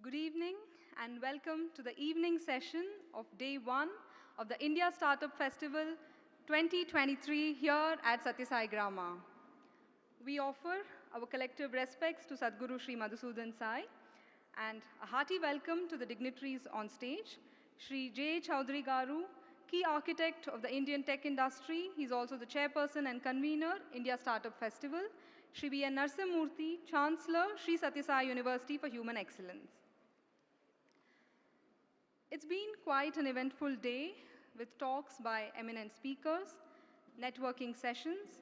Good evening and welcome to the evening session of Day 1 of the India Startup Festival 2023 here at Sathya Sai Grama. We offer our collective respects to Sadhguru Sri Madhusudan Sai and a hearty welcome to the dignitaries on stage. Sri J. Chaudhary Garu, key architect of the Indian tech industry. He's also the chairperson and convener, India Startup Festival. Sri B. N. Narsimurthy, Chancellor, Sri Sathya Sai University for Human Excellence. It's been quite an eventful day with talks by eminent speakers, networking sessions,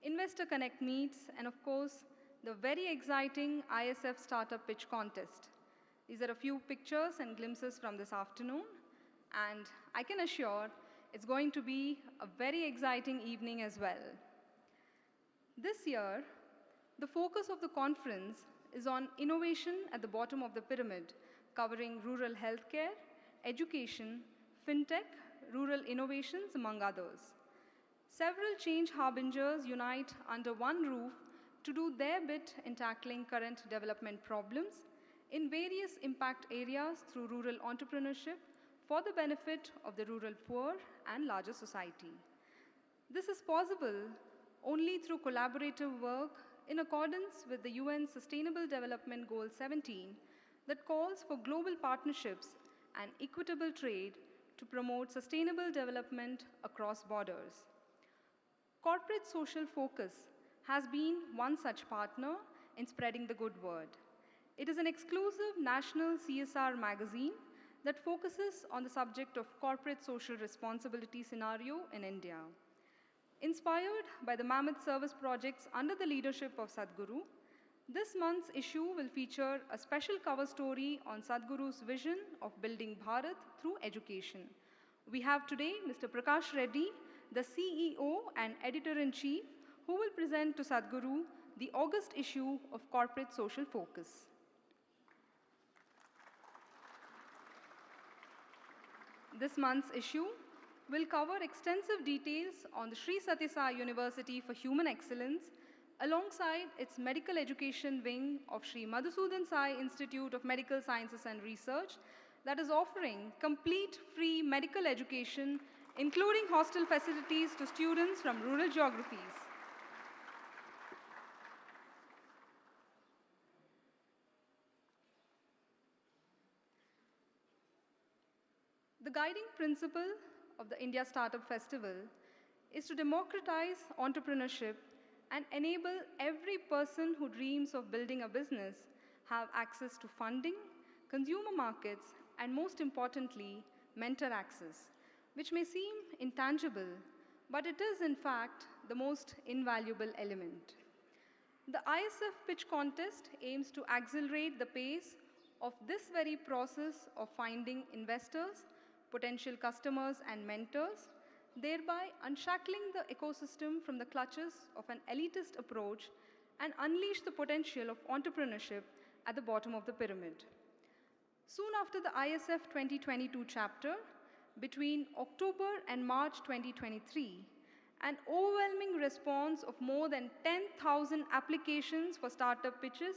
investor connect meets, and of course, the very exciting ISF Startup Pitch Contest. These are a few pictures and glimpses from this afternoon, and I can assure it's going to be a very exciting evening as well. This year, the focus of the conference is on innovation at the bottom of the pyramid, covering rural healthcare, education, fintech, rural innovations, among others. Several change harbingers unite under one roof to do their bit in tackling current development problems in various impact areas through rural entrepreneurship for the benefit of the rural poor and larger society. This is possible only through collaborative work in accordance with the UN Sustainable Development Goal 17 that calls for global partnerships and equitable trade to promote sustainable development across borders. Corporate social focus has been one such partner in spreading the good word. It is an exclusive national CSR magazine that focuses on the subject of corporate social responsibility scenario in India. Inspired by the mammoth service projects under the leadership of Sadhguru, this month's issue will feature a special cover story on Sadhguru's vision of building Bharat through education. We have today Mr. Prakash Reddy, the CEO and Editor-in-Chief, who will present to Sadhguru the August issue of Corporate Social Focus. This month's issue will cover extensive details on the Sri Sathya Sai University for Human Excellence alongside its medical education wing of Sri Madhusudan Sai Institute of Medical Sciences and Research that is offering complete free medical education, including hostel facilities to students from rural geographies. The guiding principle of the India Startup Festival is to democratize entrepreneurship and enable every person who dreams of building a business have access to funding, consumer markets, and most importantly, mentor access, which may seem intangible, but it is in fact the most invaluable element. The ISF Pitch Contest aims to accelerate the pace of this very process of finding investors, potential customers, and mentors, thereby unshackling the ecosystem from the clutches of an elitist approach and unleash the potential of entrepreneurship at the bottom of the pyramid. Soon after the ISF 2022 chapter, between October and March 2023, an overwhelming response of more than 10,000 applications for startup pitches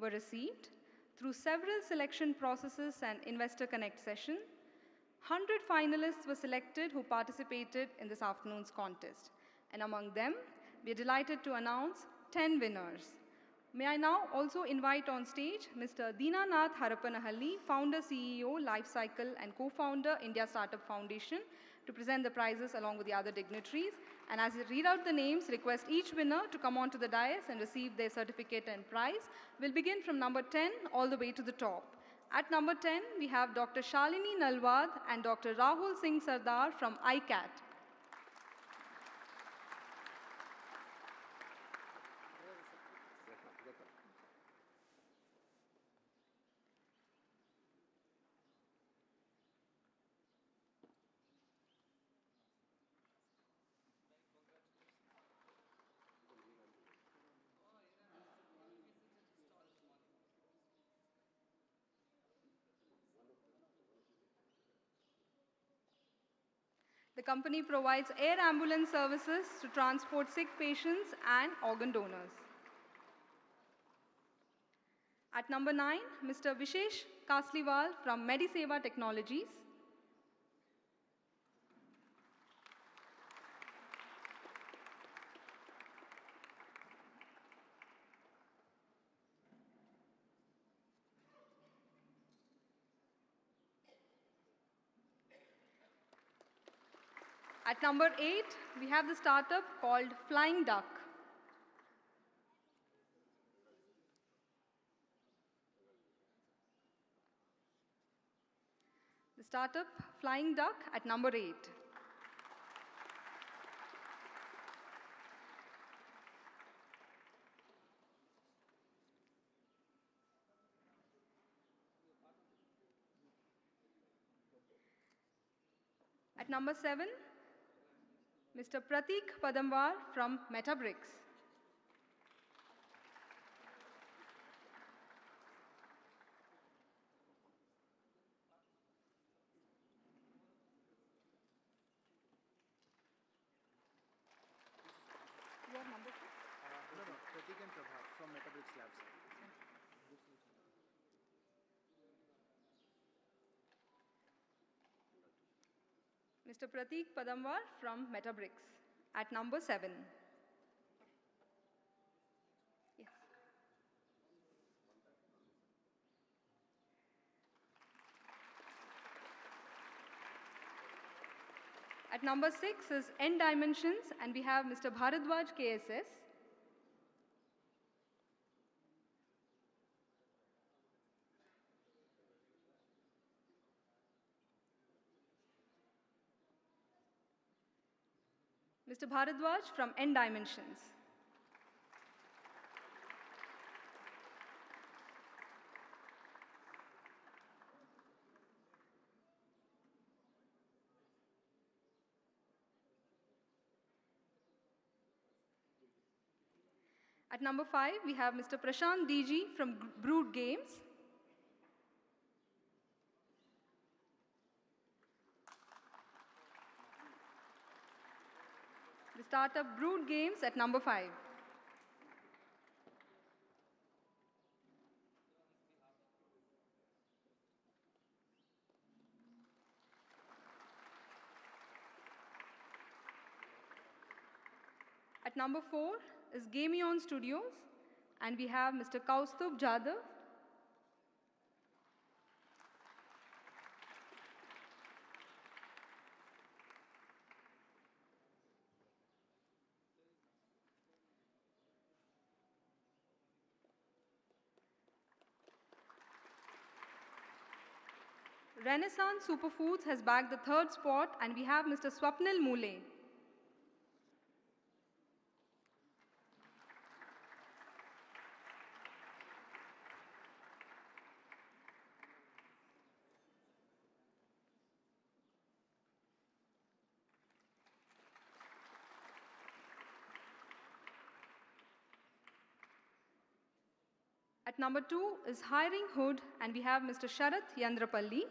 were received through several selection processes and investor connect sessions. 100 finalists were selected who participated in this afternoon's contest. And among them, we are delighted to announce 10 winners. May I now also invite on stage Mr. Dinanath Harapanahalli, founder, CEO, Lifecycle, and co-founder, India Startup Foundation, to present the prizes along with the other dignitaries. And as I read out the names, request each winner to come onto the dais and receive their certificate and prize. We'll begin from number 10 all the way to the top. At number 10, we have Dr. Shalini Nalwad and Dr. Rahul Singh Sardar from ICAT. The company provides air ambulance services to transport sick patients and organ donors. At number 9, Mr. Vishesh Kasliwal from Mediseva Technologies. At number 8, we have the startup called Flying Duck. The startup Flying Duck at number 8. At number 7, Mr. Pratik Padamwar from Metabricks. Your number, sir? No, Pratik and Prabha from Metabricks Labs. Mr. Pratik Padamwar from Metabricks at number 7. Yes. At number 6 is N Dimensions, and we have Mr. Bharadwaj KSS. Mr. Bharadwaj from N Dimensions. At number 5, we have Mr. Prashant DG from Brood Games. The startup Brood Games at number 5. At number 4 is Gameon Studios, and we have Mr. Kaustubh Jadhav. Renaissance Superfoods has bagged the 3rd spot, and we have Mr. Swapnil Moole. At number 2 is Hiring Hood, and we have Mr. Sharath Yandrapalli.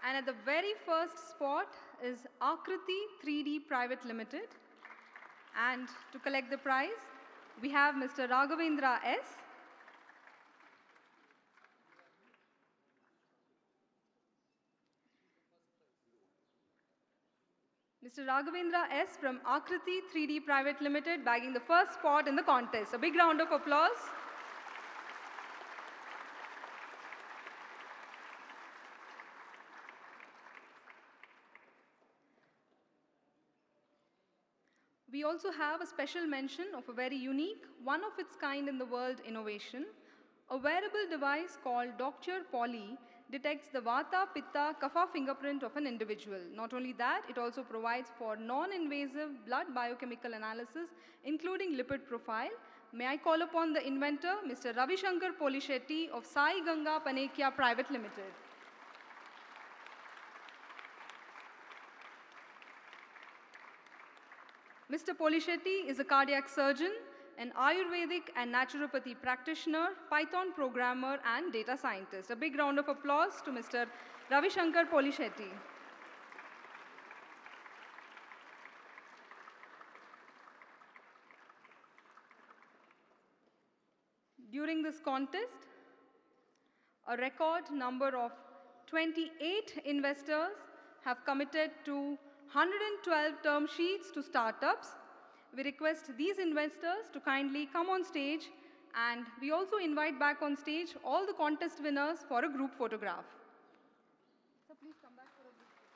And at the very first spot is Akriti 3D Private Limited. And to collect the prize, we have Mr. Raghavendra S. Mr. Raghavendra S. from Akriti 3D Private Limited bagging the first spot in the contest. A big round of applause. We also have a special mention of a very unique, one of its kind in the world innovation. A wearable device called Doctor Poly detects the Vata, Pitta, Kapha fingerprint of an individual. Not only that, it also provides for non-invasive blood biochemical analysis, including lipid profile, May I call upon the inventor, Mr. Ravi Shankar Polishetty of Sai Ganga Panekya Private Limited. Mr. Polishetty is a cardiac surgeon, an Ayurvedic and naturopathy practitioner, Python programmer, and data scientist. A big round of applause to Mr. Ravi Shankar Polishetty. During this contest, a record number of 28 investors have committed to 112 term sheets to startups. We request these investors to kindly come on stage, and we also invite back on stage all the contest winners for a group photograph. So please come back for a group photo.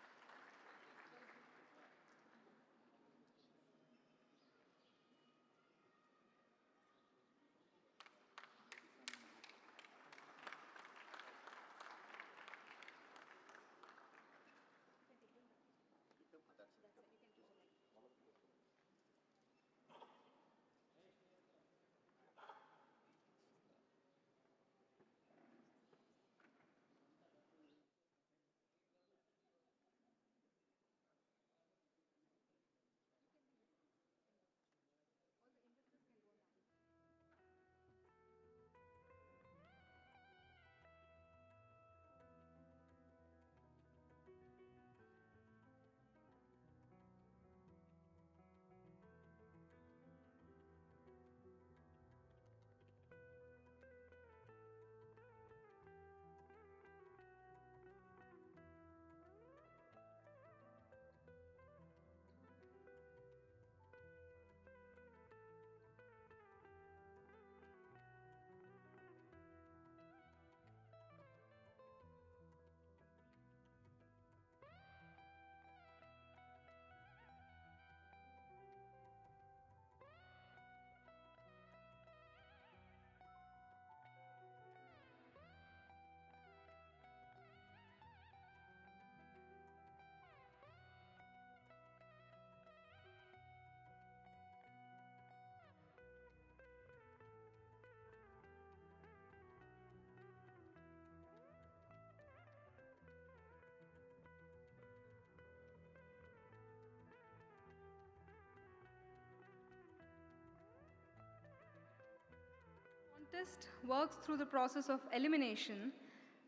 Contest works through the process of elimination.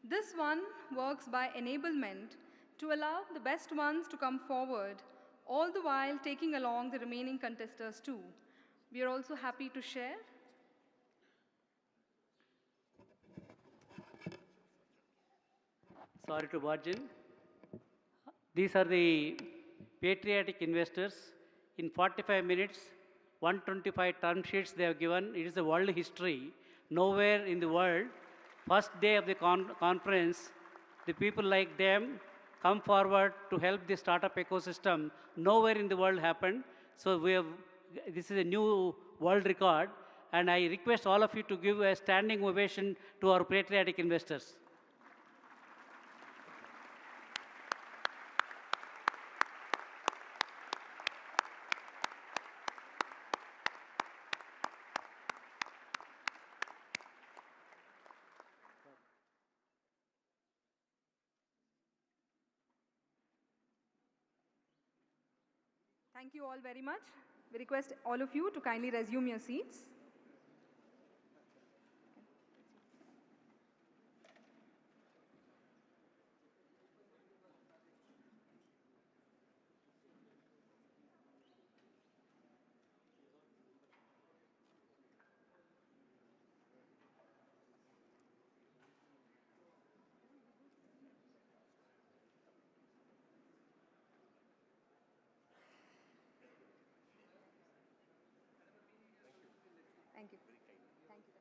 This one works by enablement to allow the best ones to come forward, all the while taking along the remaining contestants too. We are also happy to share Sorry to barge in. These are the patriotic investors. In 45 minutes, 125 term sheets they have given. It is a world history. Nowhere in the world, first day of the conference, the people like them come forward to help the startup ecosystem. Nowhere in the world happened. So this is a new world record. And I request all of you to give a standing ovation to our patriotic investors. Thank you all very much. We request all of you to kindly resume your seats. Thank you. Thank you.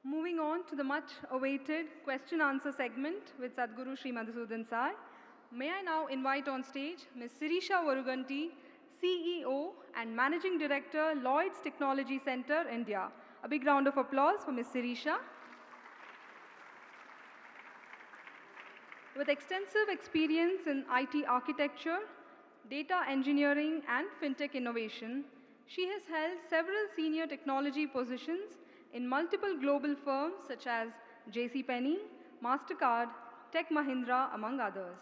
Moving on to the much awaited question answer segment with Sadhguru Sri Madhusudan Sai. May I now invite on stage Ms. Sirisha Voruganti, CEO and Managing Director, Lloyd's Technology Center, India. A big round of applause for Ms. Sirisha. With extensive experience in IT architecture, data engineering, and fintech innovation, she has held several senior technology positions in multiple global firms such as JCPenney, MasterCard, Tech Mahindra, among others.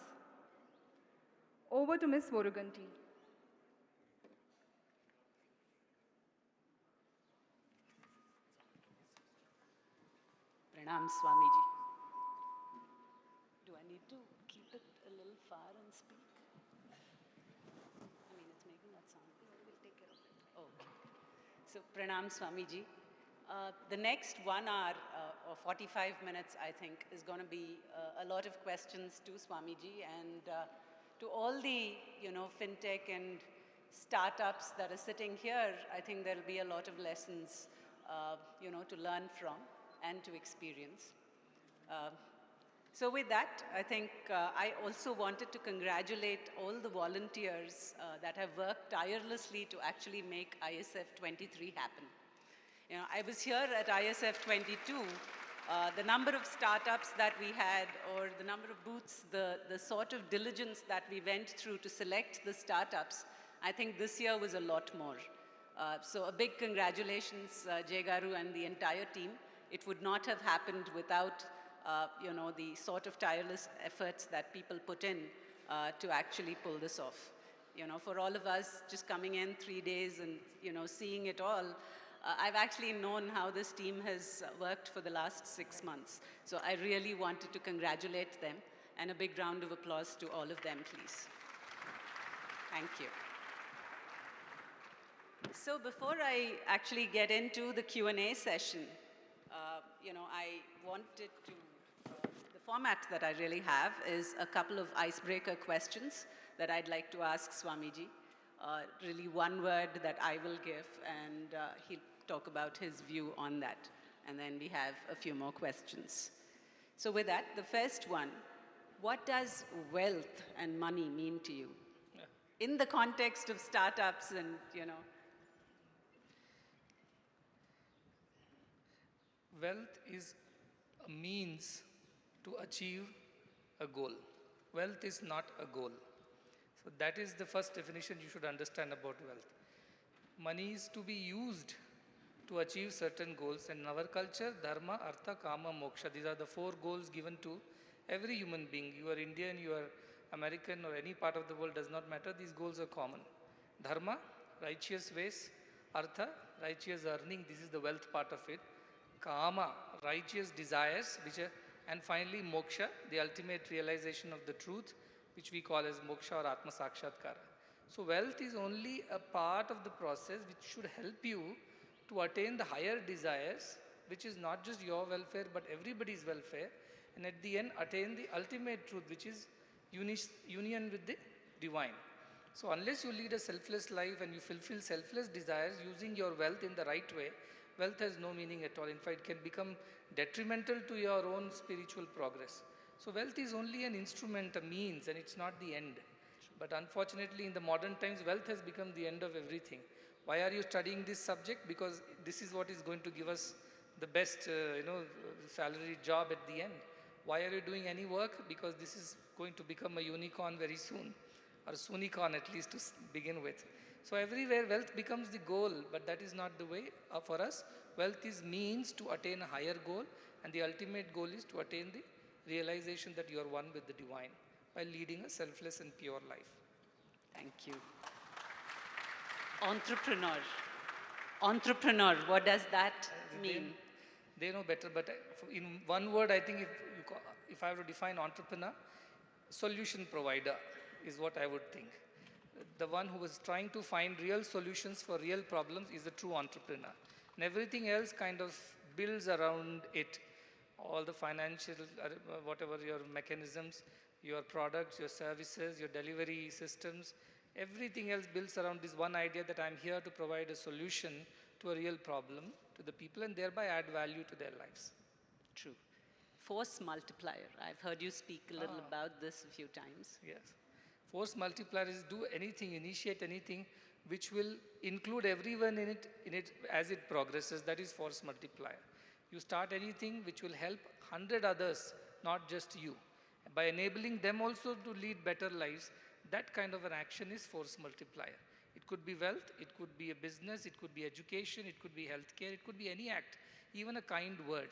Over to Ms. Voruganti. Pranam Swamiji. Do I need to keep it a little far and speak? I mean, it's making that sound. We'll take care of it. Okay. So, Pranam Swamiji. The next 1 hour or 45 minutes, I think, is going to be a lot of questions to Swamiji and to all the, fintech and startups that are sitting here. I think there'll be a lot of lessons, to learn from and to experience. So with that, I think I also wanted to congratulate all the volunteers that have worked tirelessly to actually make ISF 23 happen. I was here at ISF 22. The number of startups that we had, or the number of booths, the sort of diligence that we went through to select the startups, I think this year was a lot more. So a big congratulations, Jay Garu and the entire team. It would not have happened without, the sort of tireless efforts that people put in to actually pull this off. For all of us just coming in 3 days and, seeing it all, I've actually known how this team has worked for the last 6 months. So I really wanted to congratulate them, and a big round of applause to all of them, please. Thank you. So before I actually get into the Q&A session, I wanted to, the format that I really have is a couple of icebreaker questions that I'd like to ask Swamiji. Really one word that I will give, and he'll talk about his view on that. And then we have a few more questions. So with that, the first one, what does wealth and money mean to you? Yeah. In the context of startups and, Wealth is a means to achieve a goal. Wealth is not a goal. So that is the first definition you should understand about wealth. Money is to be used to achieve certain goals. In our culture, dharma, artha, kama, moksha, these are the 4 goals given to every human being. You are Indian, you are American, or any part of the world, does not matter. These goals are common. Dharma, righteous ways. Artha, righteous earning. This is the wealth part of it. Kama, righteous desires, and finally moksha, the ultimate realization of the truth, which we call as moksha or atma sakshatkara. So wealth is only a part of the process which should help you to attain the higher desires, which is not just your welfare but everybody's welfare, and at the end attain the ultimate truth, which is union with the divine. So unless you lead a selfless life and you fulfill selfless desires using your wealth in the right way, wealth has no meaning at all. In fact, it can become detrimental to your own spiritual progress. So wealth is only an instrument, a means, and it's not the end. But unfortunately, in the modern times, wealth has become the end of everything. Why are you studying this subject? Because this is what is going to give us the best, salary job at the end. Why are you doing any work? Because this is going to become a unicorn very soon, or soonicorn at least to begin with. So everywhere wealth becomes the goal, but that is not the way for us. Wealth is means to attain a higher goal, and the ultimate goal is to attain the realization that you are one with the divine by leading a selfless and pure life. Thank you. Entrepreneur, what does that mean? They know better, but in one word, I think if I have to define entrepreneur, solution provider is what I would think. The one who is trying to find real solutions for real problems is a true entrepreneur. And everything else kind of builds around it. All the financial, whatever your mechanisms, your products, your services, your delivery systems, everything else builds around this one idea that I'm here to provide a solution to a real problem to the people and thereby add value to their lives. True. Force multiplier. I've heard you speak a little about this a few times. Yes. Force multiplier is do anything, initiate anything which will include everyone in it as it progresses. That is force multiplier. You start anything which will help 100 others, not just you. By enabling them also to lead better lives, that kind of an action is force multiplier. It could be wealth, it could be a business, it could be education, it could be healthcare, it could be any act, even a kind word.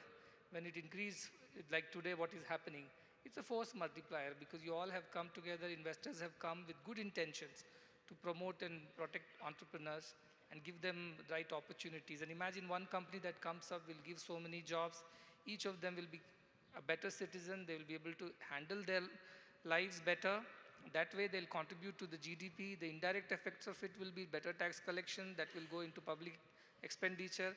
When it increases, like today what is happening, it's a force multiplier because you all have come together, investors have come with good intentions to promote and protect entrepreneurs and give them right opportunities. And imagine one company that comes up will give so many jobs. Each of them will be a better citizen. They will be able to handle their lives better. That way they'll contribute to the GDP. The indirect effects of it will be better tax collection that will go into public expenditure,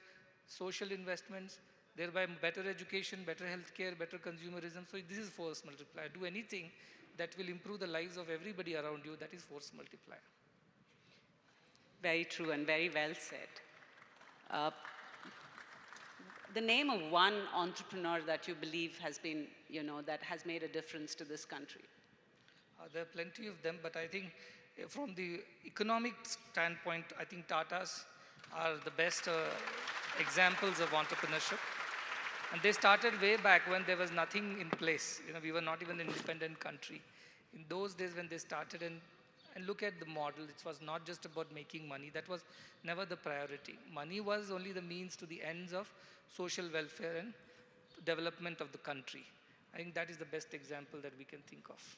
social investments, thereby better education, better healthcare, better consumerism. So this is force multiplier. Do anything that will improve the lives of everybody around you. That is force multiplier. Very true and very well said. The name of one entrepreneur that you believe has been, that has made a difference to this country? There are plenty of them, but I think from the economic standpoint, I think Tatas are the best examples of entrepreneurship. And they started way back when there was nothing in place. We were not even an independent country. In those days when they started, and look at the model, it was not just about making money. That was never the priority. Money was only the means to the ends of social welfare and development of the country. I think that is the best example that we can think of.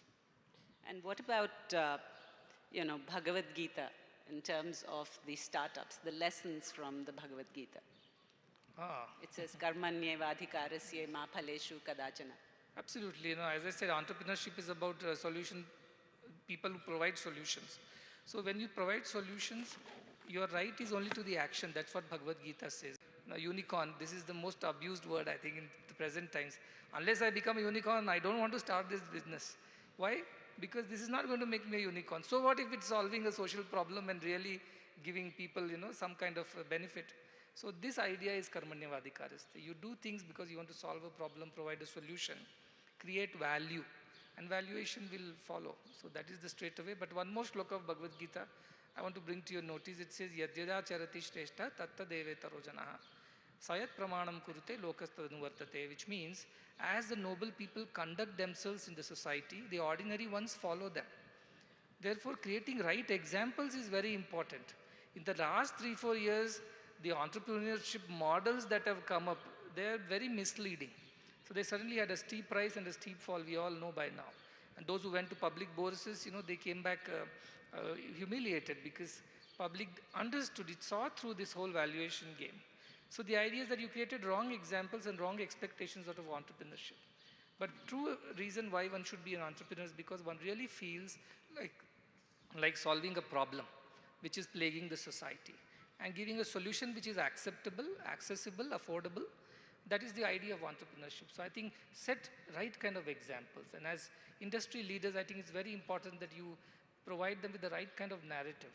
And what about, Bhagavad Gita in terms of the startups, the lessons from the Bhagavad Gita? It says, karmanyevadhikarasya ma phaleshu kadachana. Absolutely. As I said, entrepreneurship is about people who provide solutions. So when you provide solutions, your right is only to the action. That's what Bhagavad Gita says. Unicorn, this is the most abused word, I think, in the present times. Unless I become a unicorn, I don't want to start this business. Why? Because this is not going to make me a unicorn. So what if it's solving a social problem and really giving people, some kind of benefit? So this idea is karmanyevadhikarasya. You do things because you want to solve a problem, provide a solution, create value, and valuation will follow. So that is the straight away. But one more shloka of Bhagavad Gita I want to bring to your notice. It says, Yadyada charati shreshta tatta devetaro janaha sayat pramanam kurute lokastadanuvartate, which means as the noble people conduct themselves in the society, the ordinary ones follow them. Therefore, creating right examples is very important. In the last 3-4 years, the entrepreneurship models that have come up, they are very misleading. So they suddenly had a steep rise and a steep fall, we all know by now. And those who went to public bourses, they came back humiliated because public understood it, saw through this whole valuation game. So the idea is that you created wrong examples and wrong expectations out of entrepreneurship. But true reason why one should be an entrepreneur is because one really feels like solving a problem which is plaguing the society and giving a solution which is acceptable, accessible, affordable. That is the idea of entrepreneurship. So I think set right kind of examples. And as industry leaders, I think it's very important that you provide them with the right kind of narrative,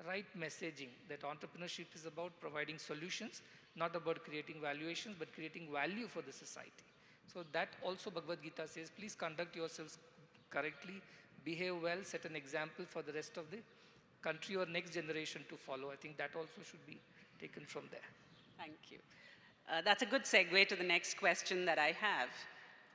right messaging, that entrepreneurship is about providing solutions, not about creating valuations, but creating value for the society. So that also Bhagavad Gita says, please conduct yourselves correctly, behave well, set an example for the rest of the country or next generation to follow. I think that also should be taken from there. Thank you. That's a good segue to the next question that I have.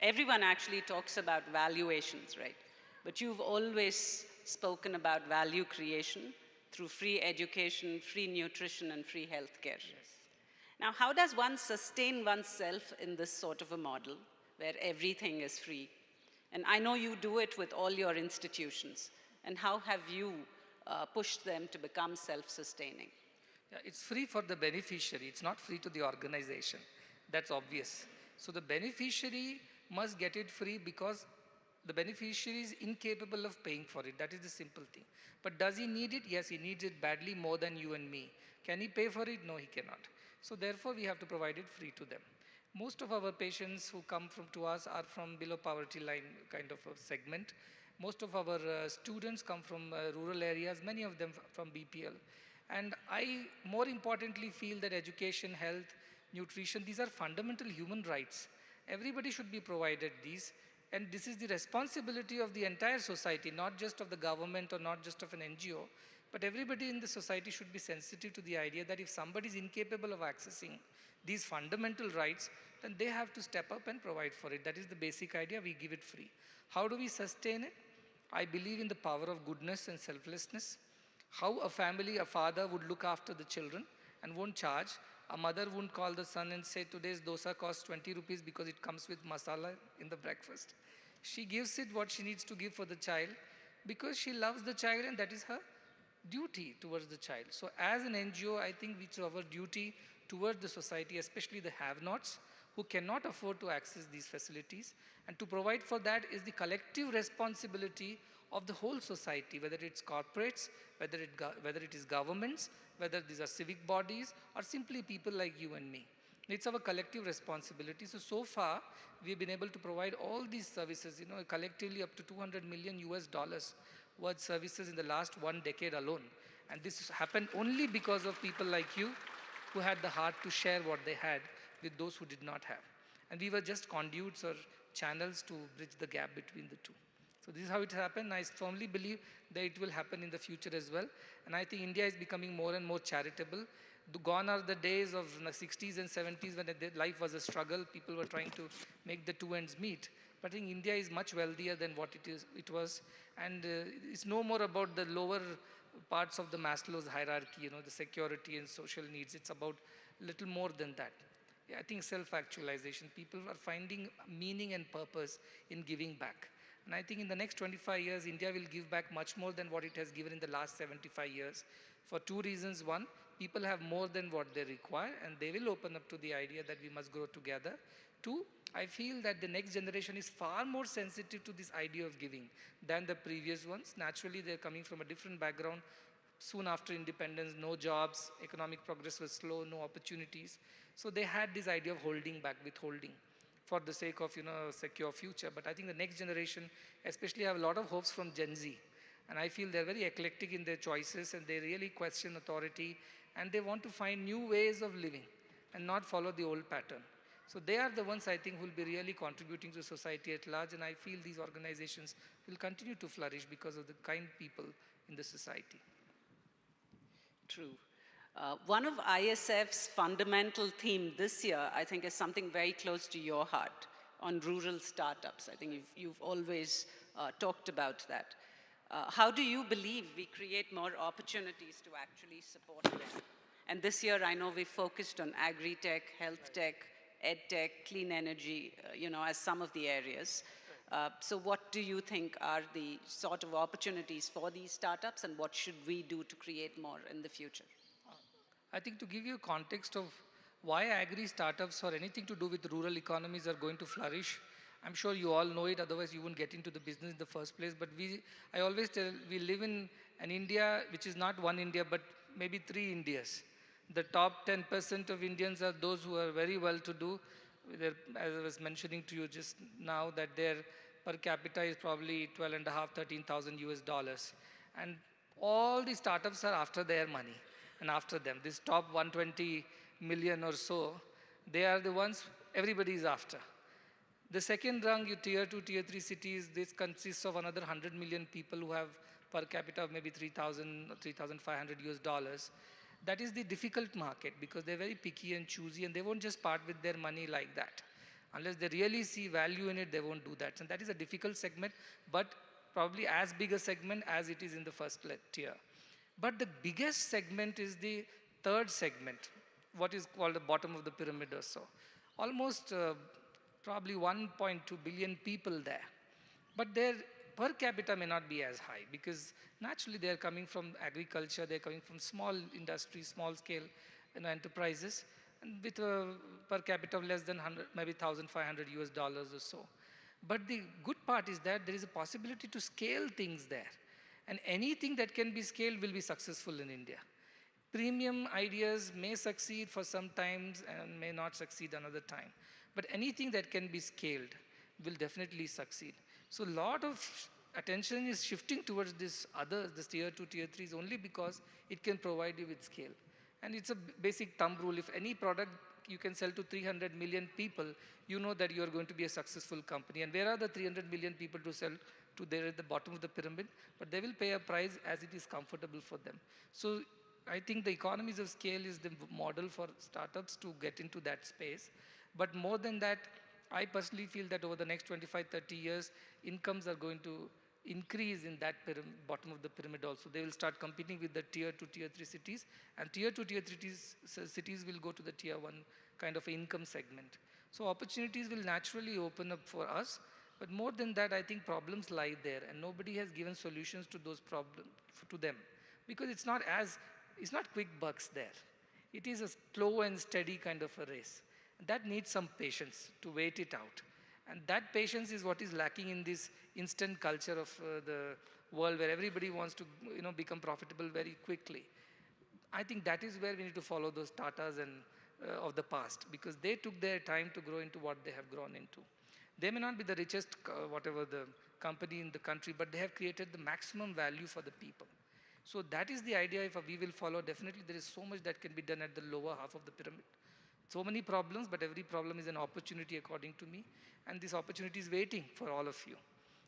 Everyone actually talks about valuations, right? But you've always spoken about value creation through free education, free nutrition, and free healthcare. Yes. Now, how does one sustain oneself in this sort of a model where everything is free? And I know you do it with all your institutions. And how have you pushed them to become self-sustaining? Yeah, it's free for the beneficiary. It's not free to the organization. That's obvious. So the beneficiary must get it free because the beneficiary is incapable of paying for it. That is the simple thing. But does he need it? Yes, he needs it badly more than you and me. Can he pay for it? No, he cannot. So therefore, we have to provide it free to them. Most of our patients who come to us are from below poverty line kind of a segment. Most of our students come from rural areas, many of them from BPL. And I, more importantly, feel that education, health, nutrition, these are fundamental human rights. Everybody should be provided these. And this is the responsibility of the entire society, not just of the government or not just of an NGO. But everybody in the society should be sensitive to the idea that if somebody is incapable of accessing these fundamental rights, then they have to step up and provide for it. That is the basic idea, we give it free. How do we sustain it? I believe in the power of goodness and selflessness. How a family, a father would look after the children and won't charge. A mother won't call the son and say, today's dosa costs 20 rupees because it comes with masala in the breakfast. She gives it what she needs to give for the child because she loves the child and that is her duty towards the child. So as an NGO, I think it's our duty towards the society, especially the have-nots who cannot afford to access these facilities. And to provide for that is the collective responsibility of the whole society, whether it's corporates, whether it is governments, whether these are civic bodies, or simply people like you and me. It's our collective responsibility. So far, we've been able to provide all these services, collectively up to $200 million worth services in the last 1 decade alone. And this happened only because of people like you who had the heart to share what they had with those who did not have. And we were just conduits or channels to bridge the gap between the two. So this is how it happened. I firmly believe that it will happen in the future as well. And I think India is becoming more and more charitable. Gone are the days of the 60s and 70s when life was a struggle. People were trying to make the two ends meet. But I think India is much wealthier than what it was. And it's no more about the lower parts of the Maslow's hierarchy, the security and social needs. It's about little more than that. Yeah, I think self-actualization. People are finding meaning and purpose in giving back. And I think in the next 25 years, India will give back much more than what it has given in the last 75 years for two reasons. One, people have more than what they require, and they will open up to the idea that we must grow together. Two, I feel that the next generation is far more sensitive to this idea of giving than the previous ones. Naturally, they're coming from a different background. Soon after independence, no jobs, economic progress was slow, no opportunities. So they had this idea of holding back, withholding, for the sake of, secure future. But I think the next generation, especially, have a lot of hopes from Gen Z. And I feel they're very eclectic in their choices and they really question authority and they want to find new ways of living and not follow the old pattern. So they are the ones I think who will be really contributing to society at large, and I feel these organizations will continue to flourish because of the kind people in the society. True. One of ISF's fundamental theme this year, I think, is something very close to your heart, on rural startups. I think you've always talked about that. How do you believe we create more opportunities to actually support them? And this year, I know we focused on agri-tech, health tech, ed tech, clean energy, as some of the areas. So what do you think are the sort of opportunities for these startups, and what should we do to create more in the future? I think to give you a context of why agri startups or anything to do with rural economies are going to flourish, I'm sure you all know it, otherwise you won't get into the business in the first place. But I always tell, we live in an India which is not one India, but maybe 3 Indias. The top 10% of Indians are those who are very well-to-do. As I was mentioning to you just now, that their per capita is probably 12.5, 13,000 US dollars. And all the startups are after their money and after them. This top 120 million or so, they are the ones everybody is after. The second rung, tier 2, tier 3 cities, this consists of another 100 million people who have per capita of maybe 3,000 or 3,500 US dollars. That is the difficult market because they're very picky and choosy and they won't just part with their money like that. Unless they really see value in it, they won't do that. And that is a difficult segment, but probably as big a segment as it is in the first tier. But the biggest segment is the third segment, what is called the bottom of the pyramid or so. Almost probably 1.2 billion people there. But their per capita may not be as high because naturally they're coming from agriculture, they're coming from small industries, small scale enterprises, and with a per capita of less than 100, maybe 1,500 US dollars or so. But the good part is that there is a possibility to scale things there. And anything that can be scaled will be successful in India. Premium ideas may succeed for some times and may not succeed another time. But anything that can be scaled will definitely succeed. So a lot of attention is shifting towards this tier 2, tier 3s only because it can provide you with scale. And it's a basic thumb rule. If any product you can sell to 300 million people, you know that you are going to be a successful company. And where are the 300 million people to sell to? They're at the bottom of the pyramid, but they will pay a price as it is comfortable for them. So I think the economies of scale is the model for startups to get into that space. But more than that, I personally feel that over the next 25, 30 years, incomes are going to increase in that bottom of the pyramid also. They will start competing with the tier 2, tier 3 cities, and tier 2, tier 3 cities will go to the tier 1 kind of income segment. So opportunities will naturally open up for us, but more than that, I think problems lie there, and nobody has given solutions to those problems to them, because it's not quick bucks there. It is a slow and steady kind of a race. That needs some patience to wait it out. And that patience is what is lacking in this instant culture of the world, where everybody wants to become profitable very quickly. I think that is where we need to follow those Tatas and of the past, because they took their time to grow into what they have grown into. They may not be the richest, whatever the company in the country, but they have created the maximum value for the people. So that is the idea. If we will follow, definitely there is so much that can be done at the lower half of the pyramid. So many problems, but every problem is an opportunity according to me. And this opportunity is waiting for all of you.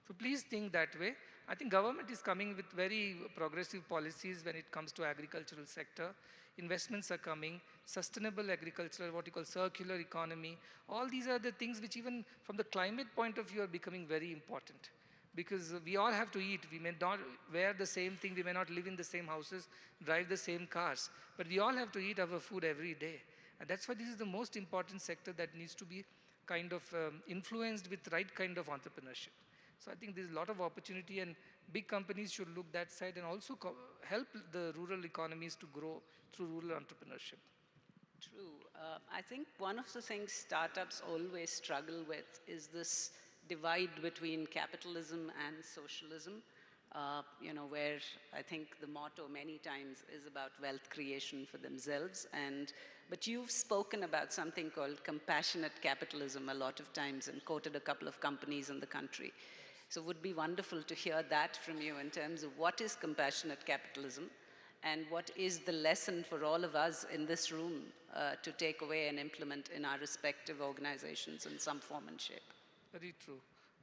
So please think that way. I think government is coming with very progressive policies when it comes to agricultural sector. Investments are coming, sustainable agriculture, what you call circular economy. All these are the things which even from the climate point of view are becoming very important. Because we all have to eat. We may not wear the same thing. We may not live in the same houses, drive the same cars. But we all have to eat our food every day. And that's why this is the most important sector that needs to be kind of influenced with right kind of entrepreneurship. So I think there's a lot of opportunity, and big companies should look that side and also help the rural economies to grow through rural entrepreneurship. True. I think one of the things startups always struggle with is this divide between capitalism and socialism, where I think the motto many times is about wealth creation for themselves. But you've spoken about something called compassionate capitalism a lot of times and quoted a couple of companies in the country. So it would be wonderful to hear that from you in terms of what is compassionate capitalism and what is the lesson for all of us in this room to take away and implement in our respective organizations in some form and shape. Very true.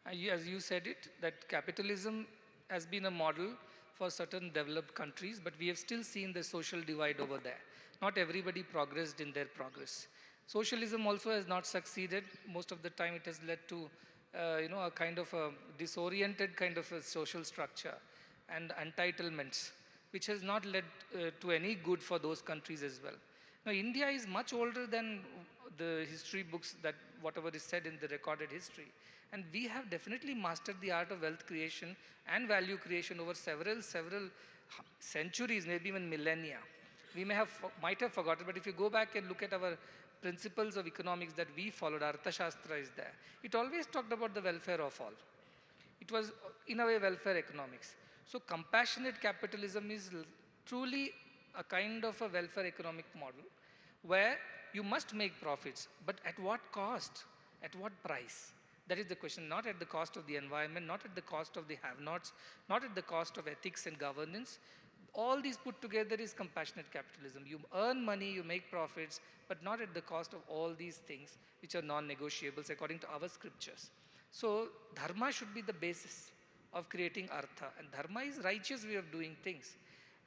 As you said it, that capitalism has been a model for certain developed countries, but we have still seen the social divide over there. Not everybody progressed in their progress. Socialism also has not succeeded. Most of the time it has led to a kind of a disoriented kind of a social structure and entitlements, which has not led to any good for those countries as well. Now, India is much older than the history books, that whatever is said in the recorded history. And we have definitely mastered the art of wealth creation and value creation over several centuries, maybe even millennia. We might have forgotten, but if you go back and look at our principles of economics that we followed, Arthashastra is there. It always talked about the welfare of all. It was, in a way, welfare economics. So compassionate capitalism is truly a kind of a welfare economic model where you must make profits, but at what cost? At what price? That is the question, not at the cost of the environment, not at the cost of the have-nots, not at the cost of ethics and governance. All these put together is compassionate capitalism. You earn money, you make profits, but not at the cost of all these things which are non-negotiables according to our scriptures. So dharma should be the basis of creating artha, and dharma is righteous way of doing things.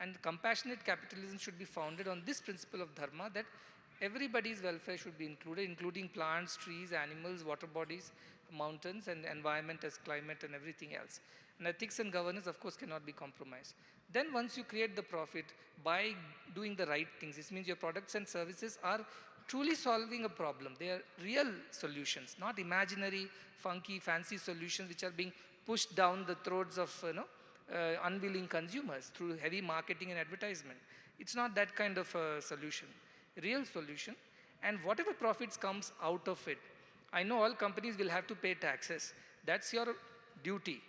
And compassionate capitalism should be founded on this principle of dharma, that everybody's welfare should be included, including plants, trees, animals, water bodies, mountains, and environment as climate and everything else. And ethics and governance, of course, cannot be compromised. Then once you create the profit by doing the right things, this means your products and services are truly solving a problem. They are real solutions, not imaginary, funky, fancy solutions which are being pushed down the throats of unwilling consumers through heavy marketing and advertisement. It's not that kind of a solution. Real solution, and whatever profits comes out of it. I know all companies will have to pay taxes. That's your duty.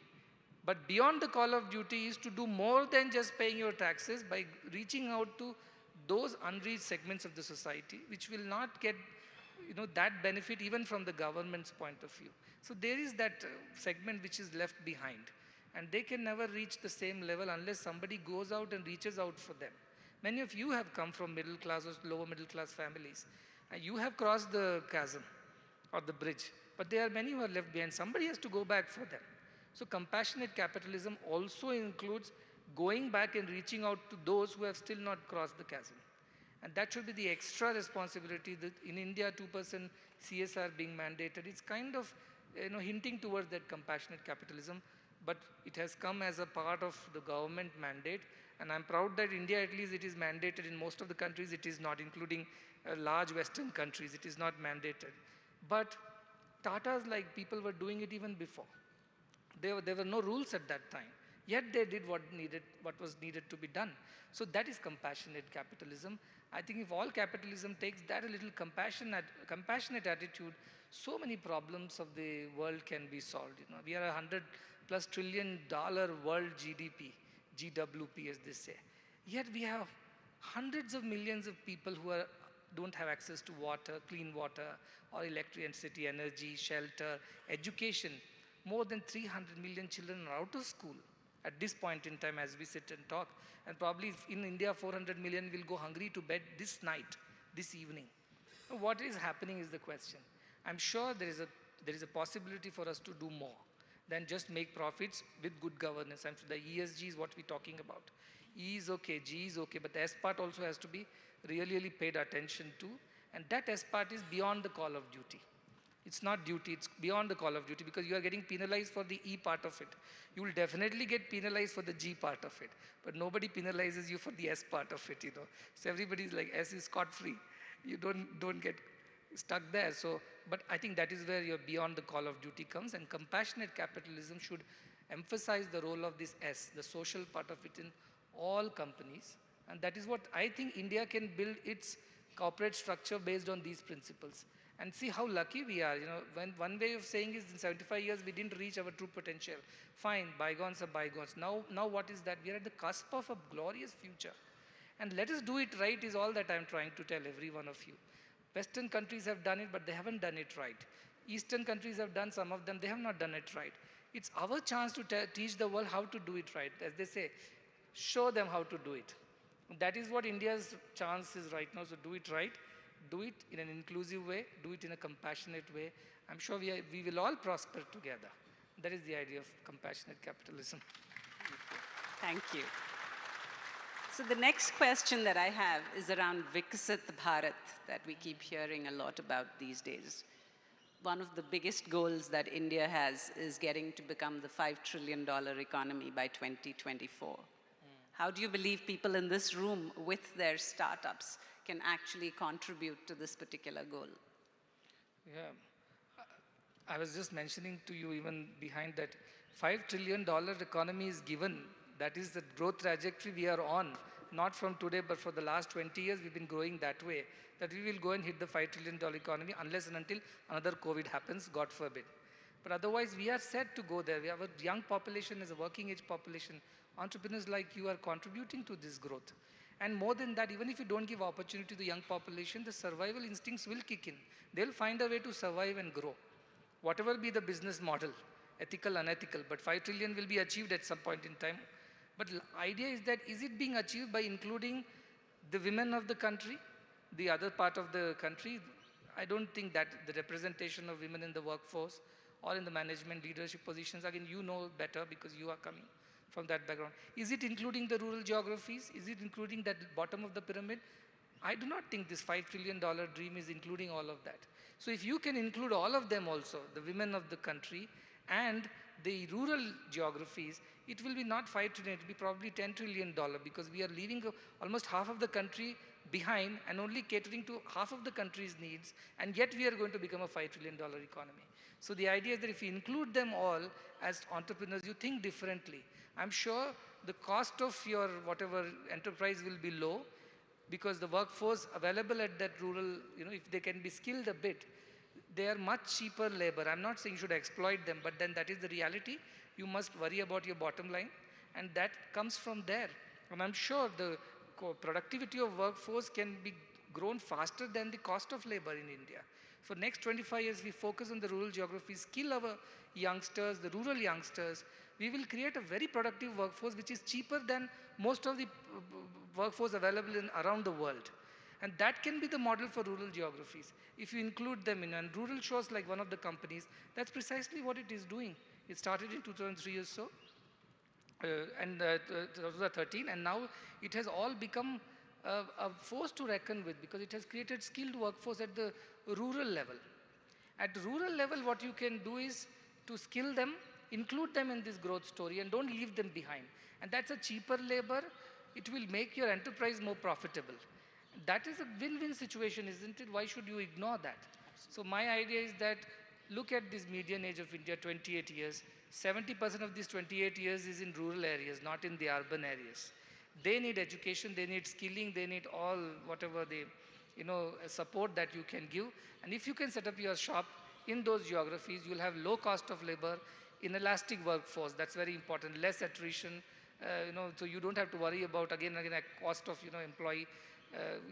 But beyond the call of duty is to do more than just paying your taxes by reaching out to those unreached segments of the society which will not get that benefit even from the government's point of view. So there is that segment which is left behind, and they can never reach the same level unless somebody goes out and reaches out for them. Many of you have come from middle class or lower middle class families. You have crossed the chasm or the bridge, but there are many who are left behind. Somebody has to go back for them. So compassionate capitalism also includes going back and reaching out to those who have still not crossed the chasm. And that should be the extra responsibility that in India 2% CSR being mandated. It's kind of hinting towards that compassionate capitalism, but it has come as a part of the government mandate. And I'm proud that India, at least, it is mandated. In most of the countries it is not, including large Western countries, it is not mandated. But Tata's like people were doing it even before. There were no rules at that time. Yet they did what was needed to be done. So that is compassionate capitalism. I think if all capitalism takes that a little compassionate attitude, so many problems of the world can be solved. We are $100+ trillion world GDP, GWP as they say. Yet we have hundreds of millions of people who don't have access to water, clean water, or electricity, energy, shelter, education. More than 300 million children are out of school at this point in time as we sit and talk. And probably in India, 400 million will go hungry to bed this night, this evening. What is happening is the question. I'm sure there is a possibility for us to do more than just make profits with good governance. And the ESG is what we're talking about. E is okay, G is okay, but the S part also has to be really paid attention to. And that S part is beyond the call of duty. It's not duty, it's beyond the call of duty, because you are getting penalized for the E part of it. You will definitely get penalized for the G part of it, but nobody penalizes you for the S part of it, So everybody's like, S is scot-free. You don't get stuck there. So, but I think that is where your beyond the call of duty comes, and compassionate capitalism should emphasize the role of this S, the social part of it in all companies. And that is what I think India can build its corporate structure based on these principles. And see how lucky we are. When one way of saying is in 75 years we didn't reach our true potential. Fine, bygones are bygones. Now what is that? We are at the cusp of a glorious future. And let us do it right is all that I'm trying to tell every one of you. Western countries have done it, but they haven't done it right. Eastern countries have done some of them, they have not done it right. It's our chance to teach the world how to do it right. As they say, show them how to do it. That is what India's chance is right now. So do it right. Do it in an inclusive way, do it in a compassionate way. I'm sure we will all prosper together. That is the idea of compassionate capitalism. Thank you. So the next question that I have is around Viksit Bharat that we keep hearing a lot about these days. One of the biggest goals that India has is getting to become the $5 trillion economy by 2024. How do you believe people in this room with their startups can actually contribute to this particular goal? Yeah, I was just mentioning to you even behind that $5 trillion economy is given. That is the growth trajectory we are on, not from today, but for the last 20 years we've been growing that way, that we will go and hit the $5 trillion economy unless and until another COVID happens, God forbid. But otherwise we are set to go there. We have a young population as a working age population. Entrepreneurs like you are contributing to this growth. And more than that, even if you don't give opportunity to the young population, the survival instincts will kick in. They'll find a way to survive and grow. Whatever be the business model, ethical, unethical, but 5 trillion will be achieved at some point in time. But the idea is that, is it being achieved by including the women of the country, the other part of the country? I don't think that the representation of women in the workforce or in the management leadership positions, again, you know better because you are coming from that background. Is it including the rural geographies? Is it including that bottom of the pyramid? I do not think this $5 trillion dream is including all of that. So if you can include all of them also, the women of the country and the rural geographies, it will be not 5 trillion, it will be probably $10 trillion, because we are leaving almost half of the country behind and only catering to half of the country's needs, and yet we are going to become a $5 trillion economy. So the idea is that if you include them all as entrepreneurs, you think differently. I'm sure the cost of your whatever enterprise will be low, because the workforce available at that rural, if they can be skilled a bit, they are much cheaper labor. I'm not saying you should exploit them, but then that is the reality. You must worry about your bottom line, and that comes from there. And I'm sure the productivity of workforce can be grown faster than the cost of labor in India. For next 25 years, we focus on the rural geography, skill our youngsters, the rural youngsters. We will create a very productive workforce which is cheaper than most of the workforce available around the world. And that can be the model for rural geographies. If you include them in, and rural shows like one of the companies, that's precisely what it is doing. It started in 2003 or so, and 2013, and now it has all become a force to reckon with, because it has created skilled workforce at the rural level. At rural level, what you can do is to skill them, include them in this growth story, and don't leave them behind. And that's a cheaper labor. It will make your enterprise more profitable. That is a win-win situation, isn't it? Why should you ignore that? So my idea is that look at this median age of India, 28 years. 70% of these 28 years is in rural areas, not in the urban areas. They need education, they need skilling, they need all whatever the support that you can give. And if you can set up your shop in those geographies, you'll have low cost of labor, inelastic workforce. That's very important. Less attrition, so you don't have to worry about again a cost of employee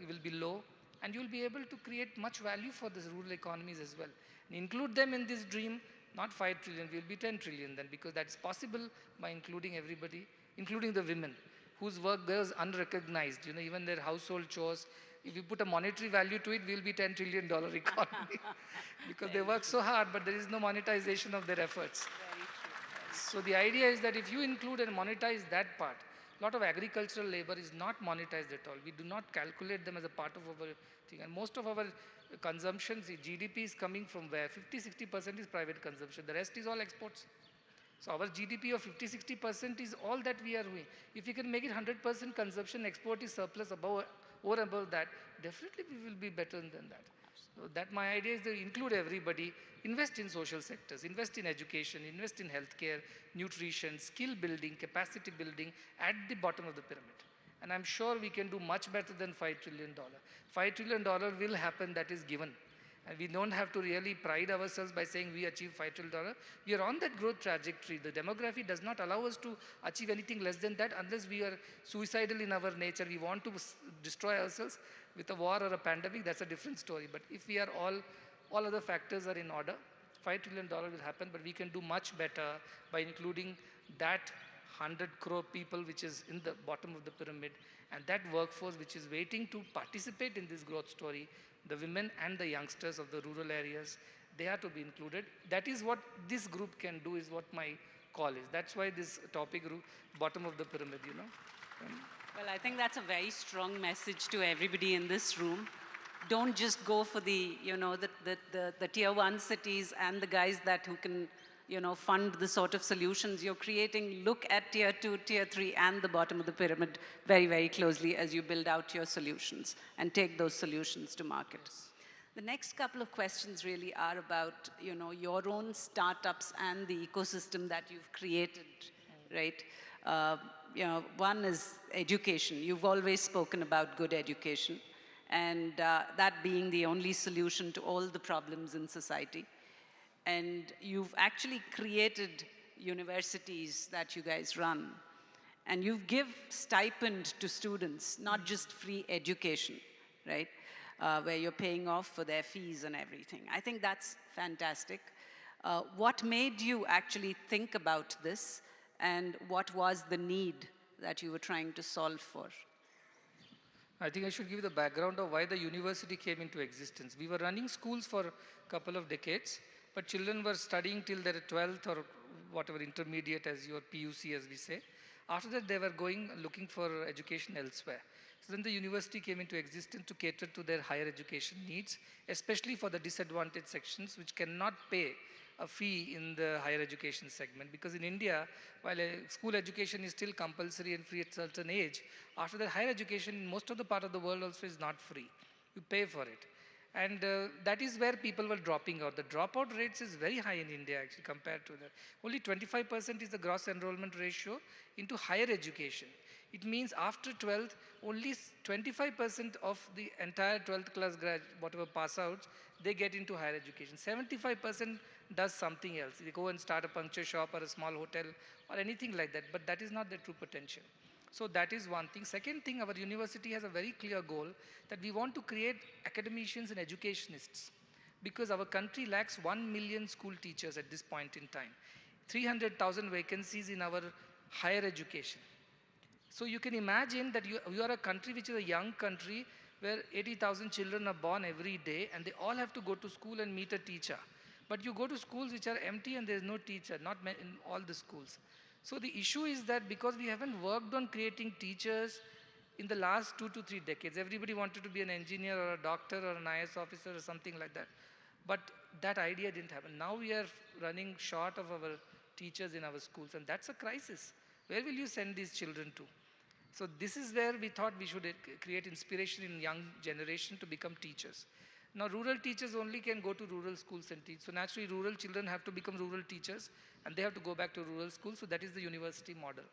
will be low, and you'll be able to create much value for these rural economies as well. And include them in this dream. Not 5 trillion, we'll be 10 trillion then, because that's possible by including everybody, including the women, whose work goes unrecognized. Even their household chores. If you put a monetary value to it, we'll be $10 trillion economy, because they work so hard, but there is no monetization of their efforts. So the idea is that if you include and monetize that part, a lot of agricultural labor is not monetized at all. We do not calculate them as a part of our thing. And most of our consumption, GDP is coming from where? 50-60% is private consumption. The rest is all exports. So our GDP of 50-60% is all that we are doing. If we can make it 100% consumption, export is surplus above or above that, definitely we will be better than that. So that my idea is to include everybody, invest in social sectors, invest in education, invest in healthcare, nutrition, skill building, capacity building at the bottom of the pyramid. And I'm sure we can do much better than $5 trillion. $5 trillion will happen, that is given. And we don't have to really pride ourselves by saying we achieved $5 trillion. We are on that growth trajectory. The demography does not allow us to achieve anything less than that unless we are suicidal in our nature. We want to destroy ourselves with a war or a pandemic. That's a different story. But if we are all other factors are in order, $5 trillion will happen, but we can do much better by including that 100 crore people which is in the bottom of the pyramid, and that workforce which is waiting to participate in this growth story, the women and the youngsters of the rural areas, they are to be included. That is what this group can do, is what my call is. That's why this topic, bottom of the pyramid, Well, I think that's a very strong message to everybody in this room. Don't just go for the, the tier 1 cities and the guys who can, fund the sort of solutions you're creating. Look at tier 2, tier 3, and the bottom of the pyramid very, very closely as you build out your solutions and take those solutions to market. The next couple of questions really are about, your own startups and the ecosystem that you've created, right? One is education. You've always spoken about good education, and that being the only solution to all the problems in society. And you've actually created universities that you guys run, and you give stipend to students, not just free education, right? Where you're paying off for their fees and everything. I think that's fantastic. What made you actually think about this, and what was the need that you were trying to solve for? I think I should give the background of why the university came into existence. We were running schools for a couple of decades, but children were studying till their 12th or whatever, intermediate as your PUC as we say. After that, they were looking for education elsewhere. So then the university came into existence to cater to their higher education needs, especially for the disadvantaged sections which cannot pay a fee in the higher education segment. Because in India, while school education is still compulsory and free at a certain age, after that higher education in most of the part of the world also is not free. You pay for it. And that is where people were dropping out. The dropout rates is very high in India actually compared to that. Only 25% is the gross enrollment ratio into higher education. It means after 12th, only 25% of the entire 12th class whatever pass outs, they get into higher education. 75% does something else. They go and start a puncture shop or a small hotel or anything like that, but that is not their true potential. So that is one thing. Second thing, our university has a very clear goal that we want to create academicians and educationists, because our country lacks 1 million school teachers at this point in time. 300,000 vacancies in our higher education. So you can imagine that you are a country which is a young country where 80,000 children are born every day and they all have to go to school and meet a teacher. But you go to schools which are empty and there is no teacher, not in all the schools. So the issue is that because we haven't worked on creating teachers in the last 2 to 3 decades, everybody wanted to be an engineer or a doctor or an IS officer or something like that. But that idea didn't happen. Now we are running short of our teachers in our schools, and that's a crisis. Where will you send these children to? So this is where we thought we should create inspiration in young generation to become teachers. Now rural teachers only can go to rural schools and teach. So naturally rural children have to become rural teachers and they have to go back to rural schools. So that is the university model.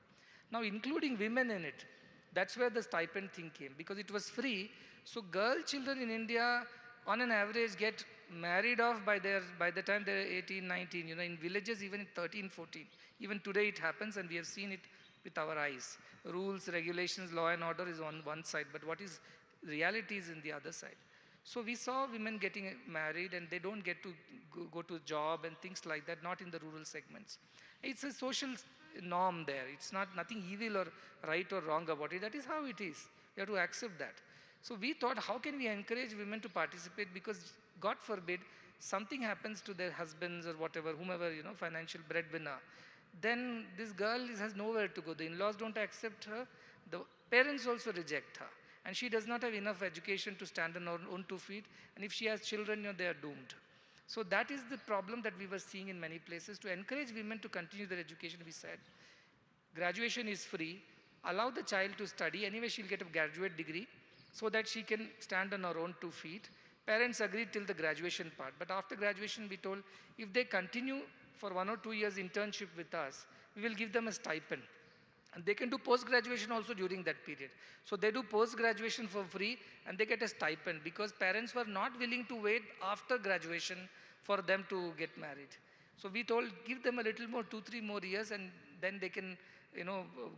Now including women in it, that's where the stipend thing came because it was free. So girl children in India on an average get married off by the time they're 18, 19, in villages even in 13, 14. Even today it happens and we have seen it with our eyes. Rules, regulations, law and order is on one side, but what is reality is in the other side. So we saw women getting married and they don't get to go to job and things like that, not in the rural segments. It's a social norm there. It's nothing evil or right or wrong about it. That is how it is. You have to accept that. So we thought, how can we encourage women to participate? Because God forbid, something happens to their husbands or whatever, whomever, financial breadwinner. Then this girl has nowhere to go. The in-laws don't accept her. The parents also reject her. And she does not have enough education to stand on her own 2 feet. And if she has children, they are doomed. So that is the problem that we were seeing in many places. To encourage women to continue their education, we said, graduation is free. Allow the child to study. Anyway, she'll get a graduate degree so that she can stand on her own 2 feet. Parents agreed till the graduation part. But after graduation, we told, if they continue for 1 or 2 years internship with us, we will give them a stipend. And they can do post-graduation also during that period. So they do post-graduation for free and they get a stipend because parents were not willing to wait after graduation for them to get married. So we told, give them a little more, 2, 3 more years and then they can,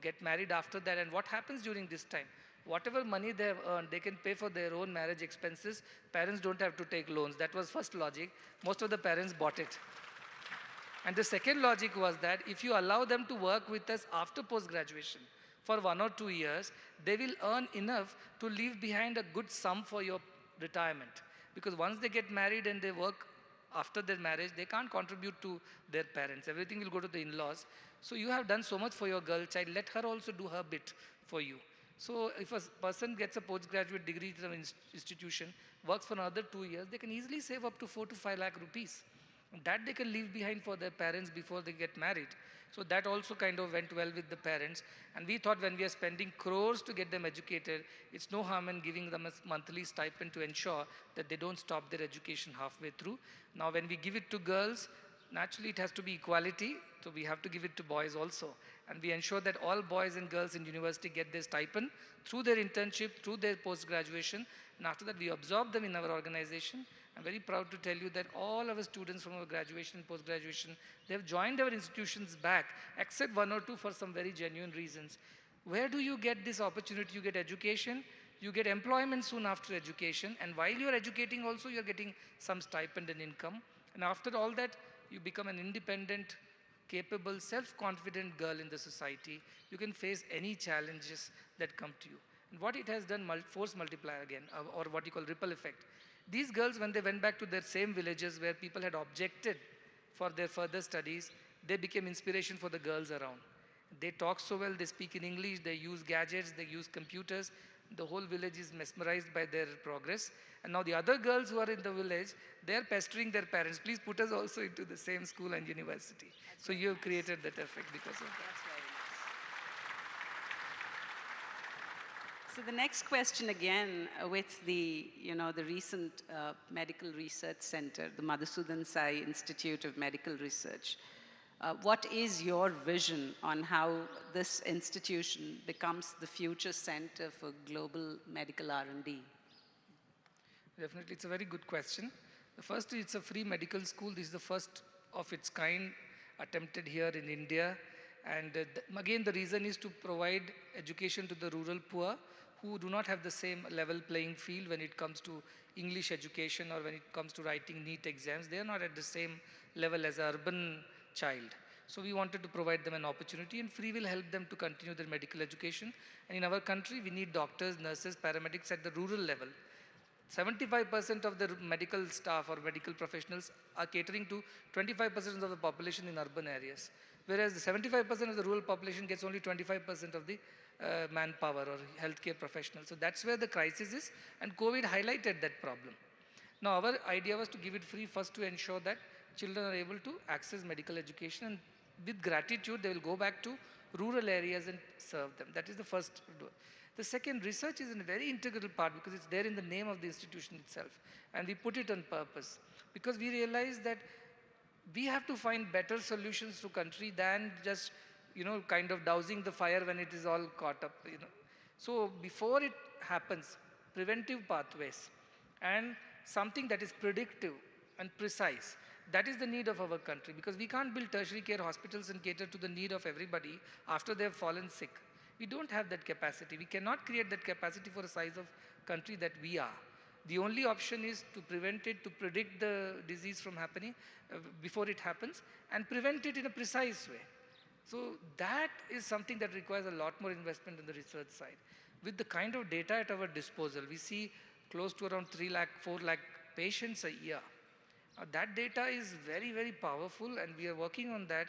get married after that. And what happens during this time? Whatever money they have earned, they can pay for their own marriage expenses. Parents don't have to take loans. That was first logic. Most of the parents bought it. And the second logic was that if you allow them to work with us after post-graduation for 1 or 2 years, they will earn enough to leave behind a good sum for your retirement. Because once they get married and they work after their marriage, they can't contribute to their parents. Everything will go to the in-laws. So you have done so much for your girl child, let her also do her bit for you. So if a person gets a postgraduate degree from an institution, works for another 2 years, they can easily save up to 4 to 5 lakh rupees. That they can leave behind for their parents before they get married. So that also kind of went well with the parents. And we thought when we are spending crores to get them educated, it's no harm in giving them a monthly stipend to ensure that they don't stop their education halfway through. Now when we give it to girls, naturally it has to be equality. So we have to give it to boys also. And we ensure that all boys and girls in university get their stipend through their internship, through their post-graduation. And after that we absorb them in our organization. I'm very proud to tell you that all our students from our graduation and post-graduation, they have joined our institutions back, except 1 or 2 for some very genuine reasons. Where do you get this opportunity? You get education, you get employment soon after education, and while you're educating also, you're getting some stipend and income. And after all that, you become an independent, capable, self-confident girl in the society. You can face any challenges that come to you. And what it has done, force multiplier again, or what you call ripple effect. These girls, when they went back to their same villages where people had objected for their further studies, they became inspiration for the girls around. They talk so well, they speak in English, they use gadgets, they use computers. The whole village is mesmerized by their progress. And now the other girls who are in the village, they are pestering their parents. Please put us also into the same school and university. So you have created that effect because of that. That's very nice. So the next question again with the recent Medical Research Center, the Madhusudan Sai Institute of Medical Research. What is your vision on how this institution becomes the future center for global medical R&D? Definitely, it's a very good question. The first, it's a free medical school. This is the first of its kind attempted here in India. And again, the reason is to provide education to the rural poor who do not have the same level playing field when it comes to English education or when it comes to writing NEET exams. They are not at the same level as an urban child. So we wanted to provide them an opportunity, and free will help them to continue their medical education. And in our country, we need doctors, nurses, paramedics at the rural level. 75% of the medical staff or medical professionals are catering to 25% of the population in urban areas, whereas the 75% of the rural population gets only 25% of the manpower or healthcare professionals. So that's where the crisis is, and COVID highlighted that problem. Now our idea was to give it free first to ensure that children are able to access medical education, and with gratitude they will go back to rural areas and serve them. That is the first door. The second, research is a very integral part because it's there in the name of the institution itself, and we put it on purpose because we realize that we have to find better solutions to country than just, kind of dousing the fire when it is all caught up, So before it happens, preventive pathways and something that is predictive and precise, that is the need of our country, because we can't build tertiary care hospitals and cater to the need of everybody after they've fallen sick. We don't have that capacity. We cannot create that capacity for a size of country that we are. The only option is to prevent it, to predict the disease from happening before it happens, and prevent it in a precise way. So that is something that requires a lot more investment on the research side. With the kind of data at our disposal, we see close to around 3 lakh, 4 lakh patients a year. That data is very, very powerful, and we are working on that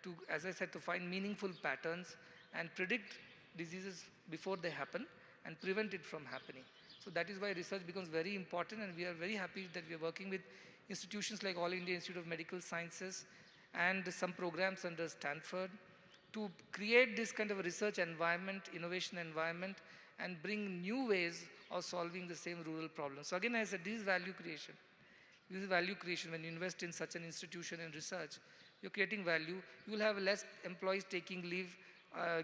to, as I said, to find meaningful patterns and predict diseases before they happen and prevent it from happening. So that is why research becomes very important, and we are very happy that we are working with institutions like All India Institute of Medical Sciences and some programs under Stanford to create this kind of a research environment, innovation environment, and bring new ways of solving the same rural problems. So again, I said, this is value creation. This is value creation. When you invest in such an institution in research, you're creating value. You will have less employees taking leave,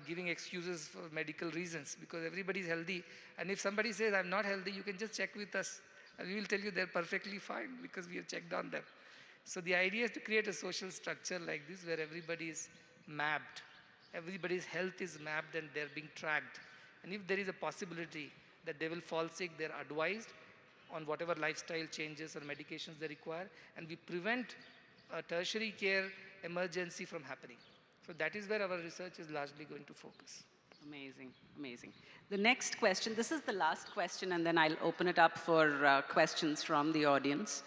giving excuses for medical reasons, because everybody is healthy. And if somebody says, I'm not healthy, you can just check with us. And we will tell you they're perfectly fine because we have checked on them. So the idea is to create a social structure like this where everybody is mapped. Everybody's health is mapped and they're being tracked. And if there is a possibility that they will fall sick, they're advised on whatever lifestyle changes or medications they require, and we prevent a tertiary care emergency from happening. So that is where our research is largely going to focus. Amazing, amazing. The next question, this is the last question, and then I'll open it up for questions from the audience.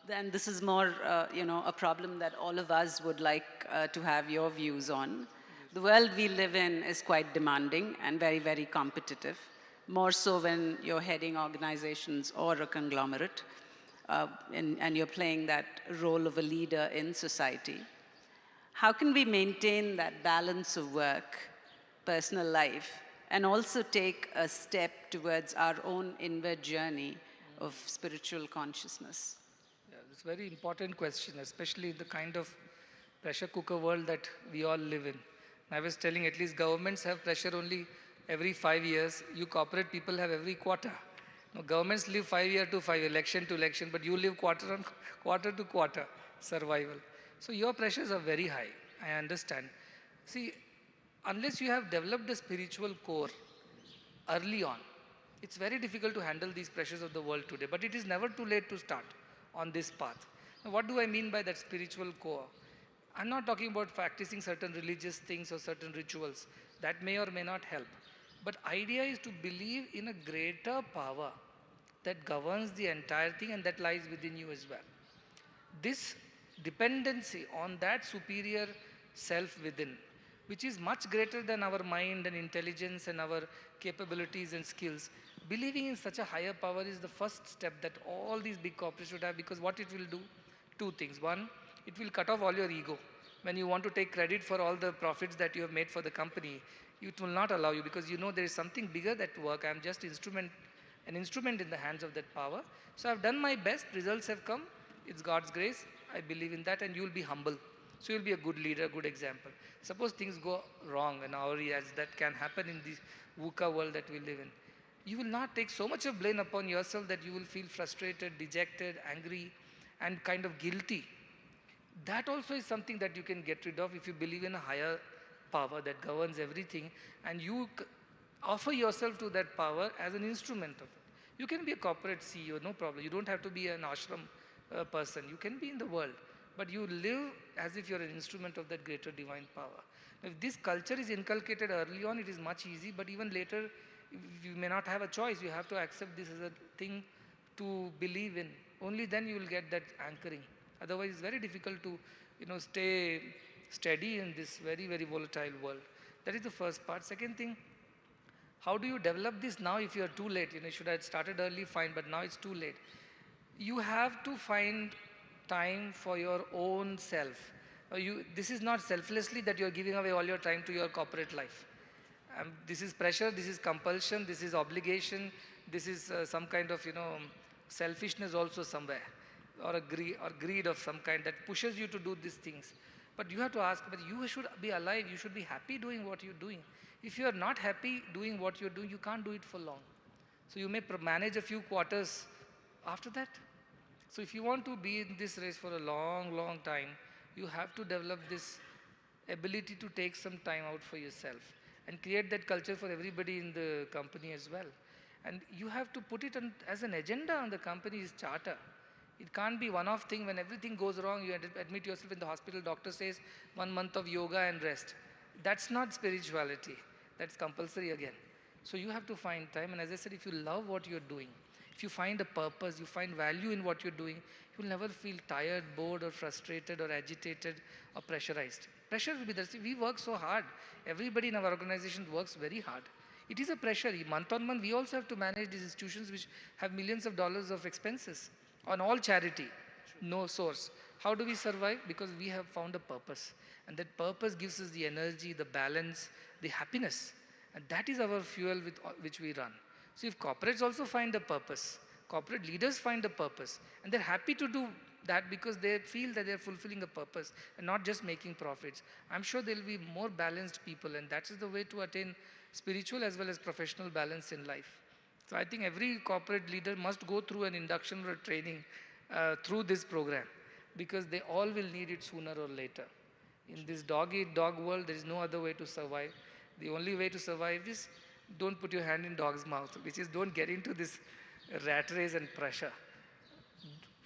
Then this is more, a problem that all of us would like to have your views on. The world we live in is quite demanding and very, very competitive, more so when you're heading organizations or a conglomerate, and you're playing that role of a leader in society. How can we maintain that balance of work, personal life, and also take a step towards our own inward journey of spiritual consciousness? Yeah, it's a very important question, especially in the kind of pressure cooker world that we all live in. I was telling, at least governments have pressure only every 5 years. You corporate people have every quarter. Now, governments live 5 year to 5, election to election, but you live quarter to quarter survival. So your pressures are very high, I understand. See, unless you have developed a spiritual core early on, it's very difficult to handle these pressures of the world today, but it is never too late to start on this path. Now, what do I mean by that spiritual core? I'm not talking about practicing certain religious things or certain rituals. That may or may not help. But idea is to believe in a greater power that governs the entire thing and that lies within you as well. This dependency on that superior self within, which is much greater than our mind and intelligence and our capabilities and skills, believing in such a higher power is the first step that all these big corporations should have, because what it will do, two things. One, it will cut off all your ego. When you want to take credit for all the profits that you have made for the company, it will not allow you, because you know there is something bigger at work. I'm just an instrument in the hands of that power. So I've done my best, results have come, it's God's grace, I believe in that, and you will be humble. So you'll be a good leader, a good example. Suppose things go wrong in our areas, that can happen in this VUCA world that we live in. You will not take so much of blame upon yourself that you will feel frustrated, dejected, angry, and kind of guilty. That also is something that you can get rid of if you believe in a higher power that governs everything, and you offer yourself to that power as an instrument of it. You can be a corporate CEO, no problem. You don't have to be an ashram person. You can be in the world. but you live as if you're an instrument of that greater divine power. If this culture is inculcated early on, it is much easy, but even later, you may not have a choice. You have to accept this as a thing to believe in. Only then you will get that anchoring. Otherwise, it's very difficult to, stay steady in this very, very volatile world. That is the first part. Second thing, how do you develop this now if you are too late? Should I have started early? Fine, but now it's too late. You have to find time for your own self. This is not selflessly that you are giving away all your time to your corporate life. This is pressure, this is compulsion, this is obligation, this is some kind of, selfishness also somewhere, or greed of some kind that pushes you to do these things. But you have to ask, but you should be alive, you should be happy doing what you're doing. If you are not happy doing what you're doing, you can't do it for long. So you may manage a few quarters after that. So if you want to be in this race for a long, long time, you have to develop this ability to take some time out for yourself and create that culture for everybody in the company as well. And you have to put it as an agenda on the company's charter. It can't be one-off thing. When everything goes wrong, you admit yourself in the hospital, doctor says 1 month of yoga and rest. That's not spirituality. That's compulsory again. So you have to find time. And as I said, if you love what you're doing, if you find a purpose, you find value in what you're doing, you'll never feel tired, bored, or frustrated, or agitated, or pressurized. Pressure will be there. See, we work so hard. Everybody in our organization works very hard. It is a pressure. Month on month, we also have to manage these institutions which have millions of dollars of expenses on all charity, no source. How do we survive? Because we have found a purpose. And that purpose gives us the energy, the balance, the happiness. And that is our fuel with which we run. So if corporates also find a purpose, corporate leaders find a purpose, and they're happy to do that because they feel that they're fulfilling a purpose and not just making profits, I'm sure there will be more balanced people, and that is the way to attain spiritual as well as professional balance in life. So I think every corporate leader must go through an induction or a training through this program, because they all will need it sooner or later. In this dog-eat-dog world, there is no other way to survive. The only way to survive is don't put your hand in dog's mouth, which is don't get into this rat race and pressure.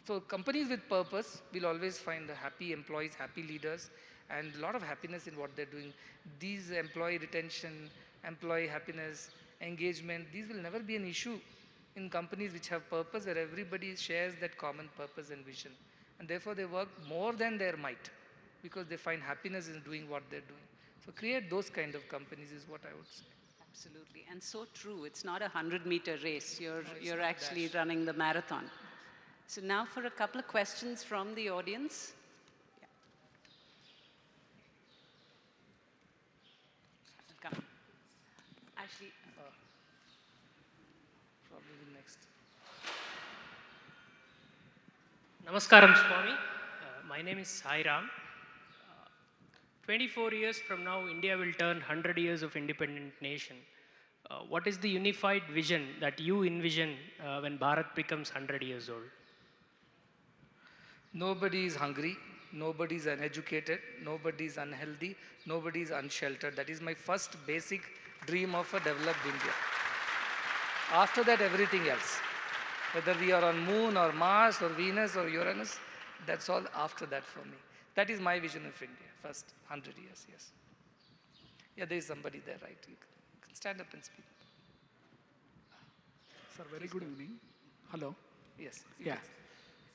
So companies with purpose will always find happy employees, happy leaders, and a lot of happiness in what they're doing. These employee retention, employee happiness, engagement, these will never be an issue in companies which have purpose, where everybody shares that common purpose and vision. And therefore they work more than their might, because they find happiness in doing what they're doing. So create those kind of companies is what I would say. Absolutely, and so true. It's not a 100-meter race. You're not actually dash. running the marathon. So now for a couple of questions from the audience. Yeah. Come. Actually, Probably the next. Namaskaram, Swami. My name is Sai Ram. 24 years from now, India will turn 100 years of independent nation. What is the unified vision that you envision when Bharat becomes 100 years old? Nobody is hungry, nobody is uneducated, nobody is unhealthy, nobody is unsheltered. That is my first basic dream of a developed India. After that, everything else. Whether we are on Moon or Mars or Venus or Uranus, that's all after that for me. That is my vision of India, first 100 years, yes. Yeah, there is somebody there, right? You can stand up and speak. Sir, very good evening. Hello. Yes. Yeah.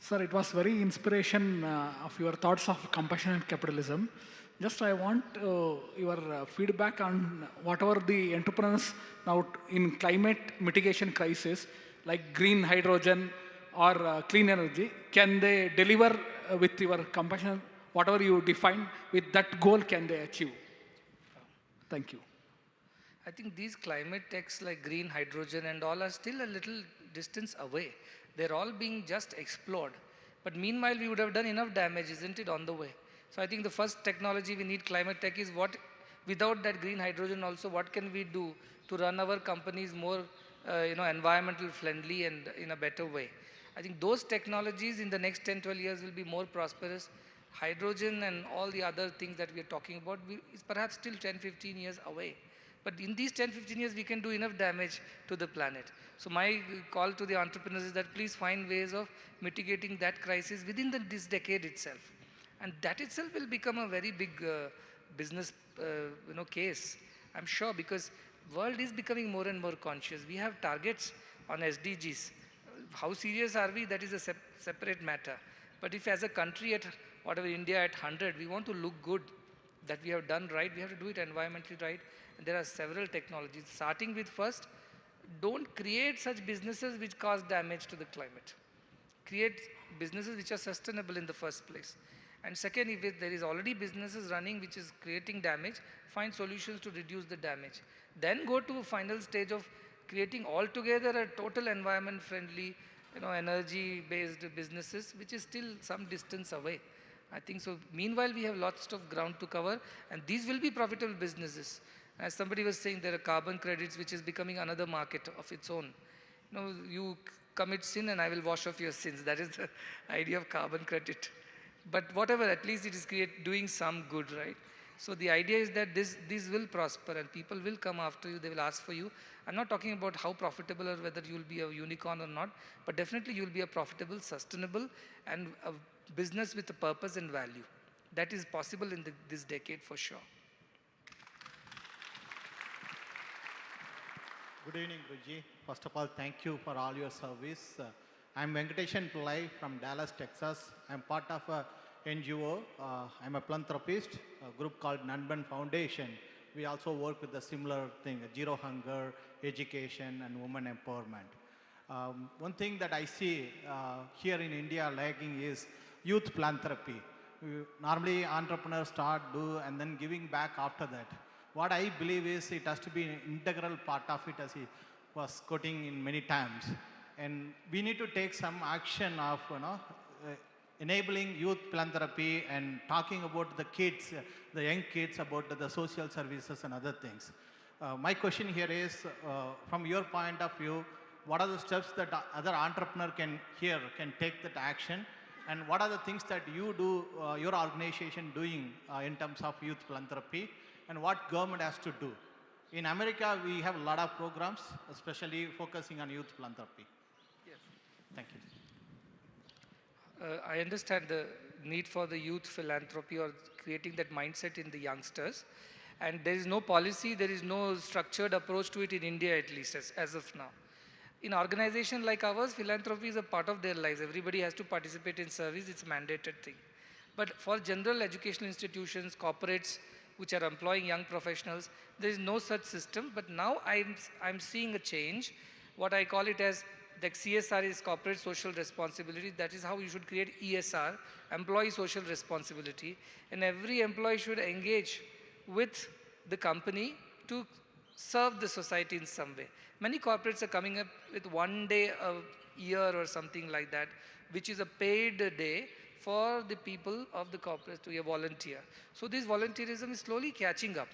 Sir, it was very inspiration of your thoughts of compassion and capitalism. Just I want your feedback on whatever the entrepreneurs now in climate mitigation crisis, like green hydrogen or clean energy, can they deliver with your compassion, whatever you define, with that goal can they achieve? Thank you. I think these climate techs like green hydrogen and all are still a little distance away. They're all being just explored. But meanwhile, we would have done enough damage, isn't it, on the way? So I think the first technology we need climate tech is what, without that green hydrogen also, what can we do to run our companies more environmental friendly and in a better way? I think those technologies in the next 10, 12 years will be more prosperous. Hydrogen and all the other things that we are talking about is perhaps still 10, 15 years away. But in these 10, 15 years, we can do enough damage to the planet. So my call to the entrepreneurs is that please find ways of mitigating that crisis within this decade itself. And that itself will become a very big business case, I'm sure, because world is becoming more and more conscious. We have targets on SDGs. How serious are we? That is a separate matter. But if as a country at whatever India at 100, we want to look good, that we have done right, we have to do it environmentally right. And there are several technologies. Starting with first, don't create such businesses which cause damage to the climate. Create businesses which are sustainable in the first place. And second, if there is already businesses running which is creating damage, find solutions to reduce the damage. Then go to a final stage of creating altogether a total environment friendly, energy-based businesses, which is still some distance away. I think so. Meanwhile, we have lots of ground to cover, and these will be profitable businesses. As somebody was saying, there are carbon credits, which is becoming another market of its own. You commit sin and I will wash off your sins. That is the idea of carbon credit. But whatever, at least it is doing some good, right? So the idea is that this will prosper and people will come after you, they will ask for you. I'm not talking about how profitable or whether you will be a unicorn or not, but definitely you will be a profitable, sustainable, and a business with a purpose and value. That is possible in this decade for sure. Good evening, Guruji. First of all, thank you for all your service. I'm Venkateshan Pillai from Dallas, Texas. I'm part of a NGO. I'm a philanthropist, a group called Nanban Foundation. We also work with a similar thing, zero hunger, education, and women empowerment. One thing that I see here in India lagging is youth philanthropy. Normally, entrepreneurs start, do, and then giving back after that. What I believe is it has to be an integral part of it, as he was quoting in many times. And we need to take some action of, enabling youth philanthropy and talking about the kids, the young kids, about the social services and other things. My question here is, from your point of view, what are the steps that other entrepreneur can take that action? And what are the things that you do, your organization doing in terms of youth philanthropy? And what government has to do? In America, we have a lot of programs, especially focusing on youth philanthropy. Yes. Thank you. I understand the need for the youth philanthropy or creating that mindset in the youngsters. And there is no policy, there is no structured approach to it in India, at least as of now. In organization like ours, philanthropy is a part of their lives. Everybody has to participate in service, it's a mandated thing. But for general educational institutions, corporates, which are employing young professionals, there is no such system. But now I'm seeing a change. What I call it as the CSR is corporate social responsibility. That is how you should create ESR, employee social responsibility. And every employee should engage with the company to serve the society in some way. Many corporates are coming up with 1 day a year or something like that, which is a paid day for the people of the corporate to volunteer. So this volunteerism is slowly catching up.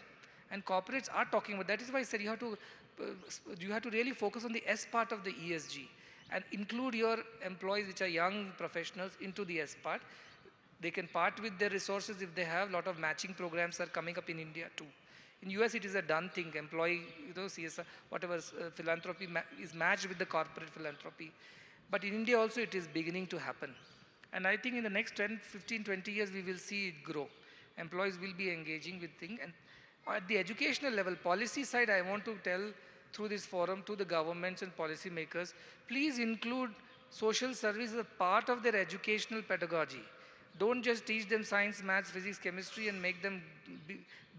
And corporates are talking about that. Is why I said you have to really focus on the S part of the ESG and include your employees, which are young professionals, into the S part. They can part with their resources if they have. A lot of matching programs are coming up in India too. In US, it is a done thing. Employee, CSR, whatever philanthropy is matched with the corporate philanthropy. But in India also, it is beginning to happen. And I think in the next 10, 15, 20 years, we will see it grow. Employees will be engaging with things. And at the educational level, policy side, I want to tell through this forum to the governments and policy makers, please include social service as a part of their educational pedagogy. Don't just teach them science, maths, physics, chemistry and make them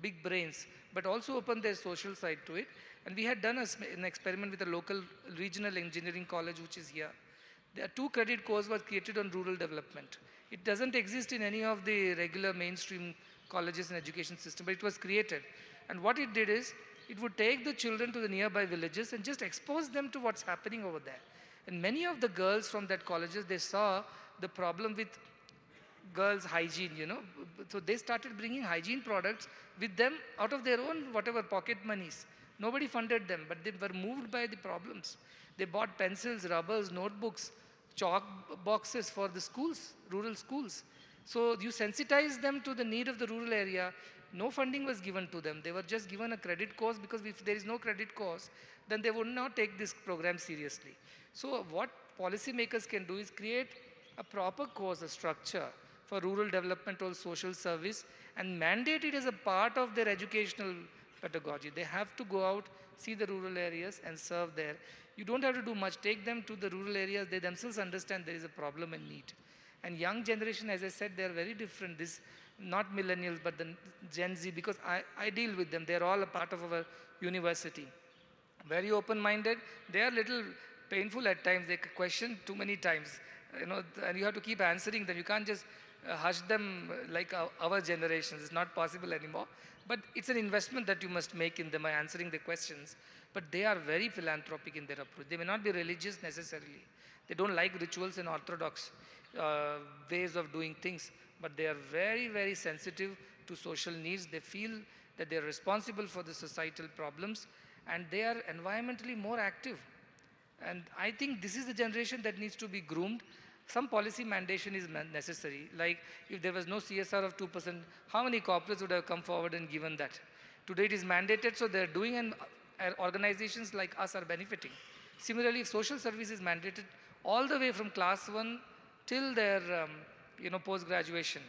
big brains, but also open their social side to it. And we had done an experiment with a local regional engineering college, which is here. There are 2 credit courses was created on rural development. It doesn't exist in any of the regular mainstream colleges and education system, but it was created. And what it did is, it would take the children to the nearby villages and just expose them to what's happening over there. And many of the girls from that colleges, they saw the problem with girls' hygiene, So they started bringing hygiene products with them out of their own, whatever, pocket monies. Nobody funded them, but they were moved by the problems. They bought pencils, rubbers, notebooks, chalk boxes for the schools, rural schools. So you sensitize them to the need of the rural area. No funding was given to them. They were just given a credit course, because if there is no credit course, then they would not take this program seriously. So what policymakers can do is create a proper course, a structure for rural development or social service and mandate it as a part of their educational pedagogy. They have to go out, see the rural areas and serve there. You don't have to do much. Take them to the rural areas. They themselves understand there is a problem and need. And young generation, as I said, they are very different. This, not millennials, but the Gen Z, because I deal with them. They are all a part of our university. Very open-minded. They are little painful at times. They question too many times. And you have to keep answering them. You can't just hush them like our generations. It's not possible anymore. But it's an investment that you must make in them by answering the questions. But they are very philanthropic in their approach. They may not be religious necessarily. They don't like rituals and orthodox ways of doing things. But they are very, very sensitive to social needs. They feel that they are responsible for the societal problems. And they are environmentally more active. And I think this is the generation that needs to be groomed. Some policy mandation is necessary. Like if there was no CSR of 2%, how many corporates would have come forward and given that? Today it is mandated, so they're doing, and organizations like us are benefiting. Similarly, if social service is mandated all the way from class 1 till their post-graduation,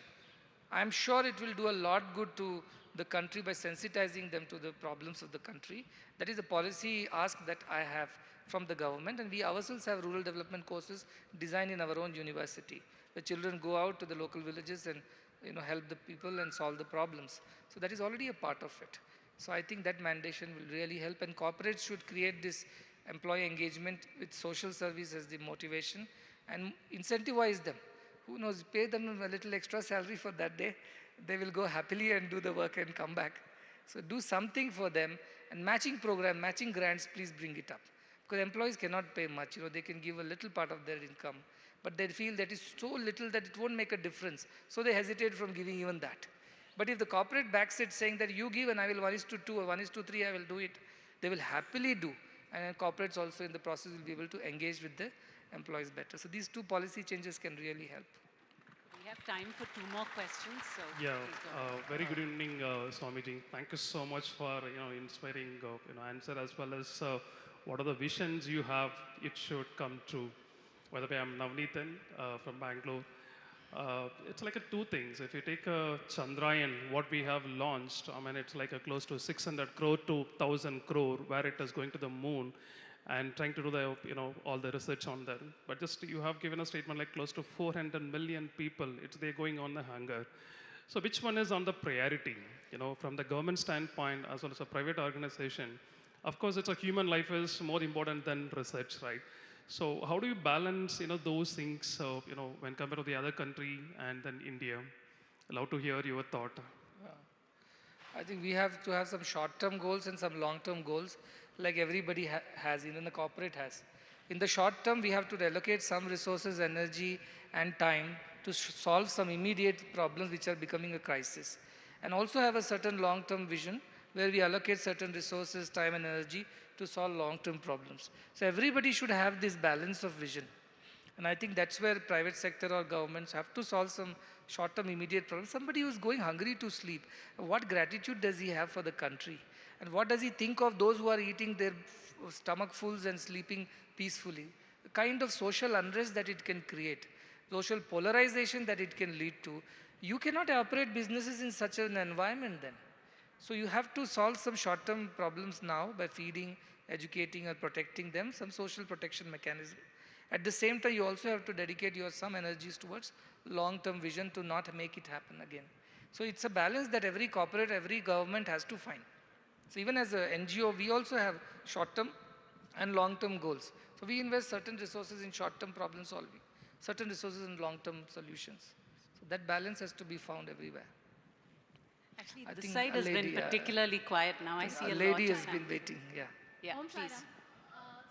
I'm sure it will do a lot good to the country by sensitizing them to the problems of the country. That is a policy ask that I have from the government, and we ourselves have rural development courses designed in our own university. The children go out to the local villages and help the people and solve the problems. So that is already a part of it. So I think that mandation will really help, and corporates should create this employee engagement with social service as the motivation and incentivize them. Who knows, pay them a little extra salary for that day. They will go happily and do the work and come back. So do something for them, and matching program, matching grants, please bring it up. Because employees cannot pay much, they can give a little part of their income, but they feel that is so little that it won't make a difference. So they hesitate from giving even that. But if the corporate backs it saying that you give and I will 1:2 or 1:3, I will do it, they will happily do. And corporates also in the process will be able to engage with the employees better. So these two policy changes can really help. We have time for 2 more questions. So Yeah, very good evening, Swamiji. Thank you so much for inspiring answer, as well as what are the visions you have it should come true. By the way, I'm Navneethan from Bangalore. It's like two things. If you take Chandrayaan, what we have launched, it's like a close to 600 crore to 1,000 crore, where it is going to the moon and trying to do the, all the research on that. But just you have given a statement like close to 400 million people, they're going on the hunger. So which one is on the priority? From the government standpoint, as well as a private organization, of course, it's a human life is more important than research, right? So how do you balance, those things, when compared to the other country and then India? I'd love to hear your thought. I think we have to have some short-term goals and some long-term goals, like everybody has, even the corporate has. In the short term, we have to allocate some resources, energy, and time to solve some immediate problems which are becoming a crisis. And also have a certain long-term vision where we allocate certain resources, time, and energy to solve long-term problems. So everybody should have this balance of vision. And I think that's where private sector or governments have to solve some short-term immediate problems. Somebody who's going hungry to sleep, what gratitude does he have for the country? And what does he think of those who are eating their stomachfuls and sleeping peacefully? The kind of social unrest that it can create, social polarization that it can lead to. You cannot operate businesses in such an environment then. So you have to solve some short-term problems now by feeding, educating, or protecting them, some social protection mechanism. At the same time, you also have to dedicate some energies towards long-term vision to not make it happen again. So it's a balance that every corporate, every government has to find. So even as an NGO, we also have short-term and long-term goals. So we invest certain resources in short-term problem solving, certain resources in long-term solutions. So that balance has to be found everywhere. Actually, this side has been particularly quiet now. I see a lady has been waiting, yeah. Yeah, please.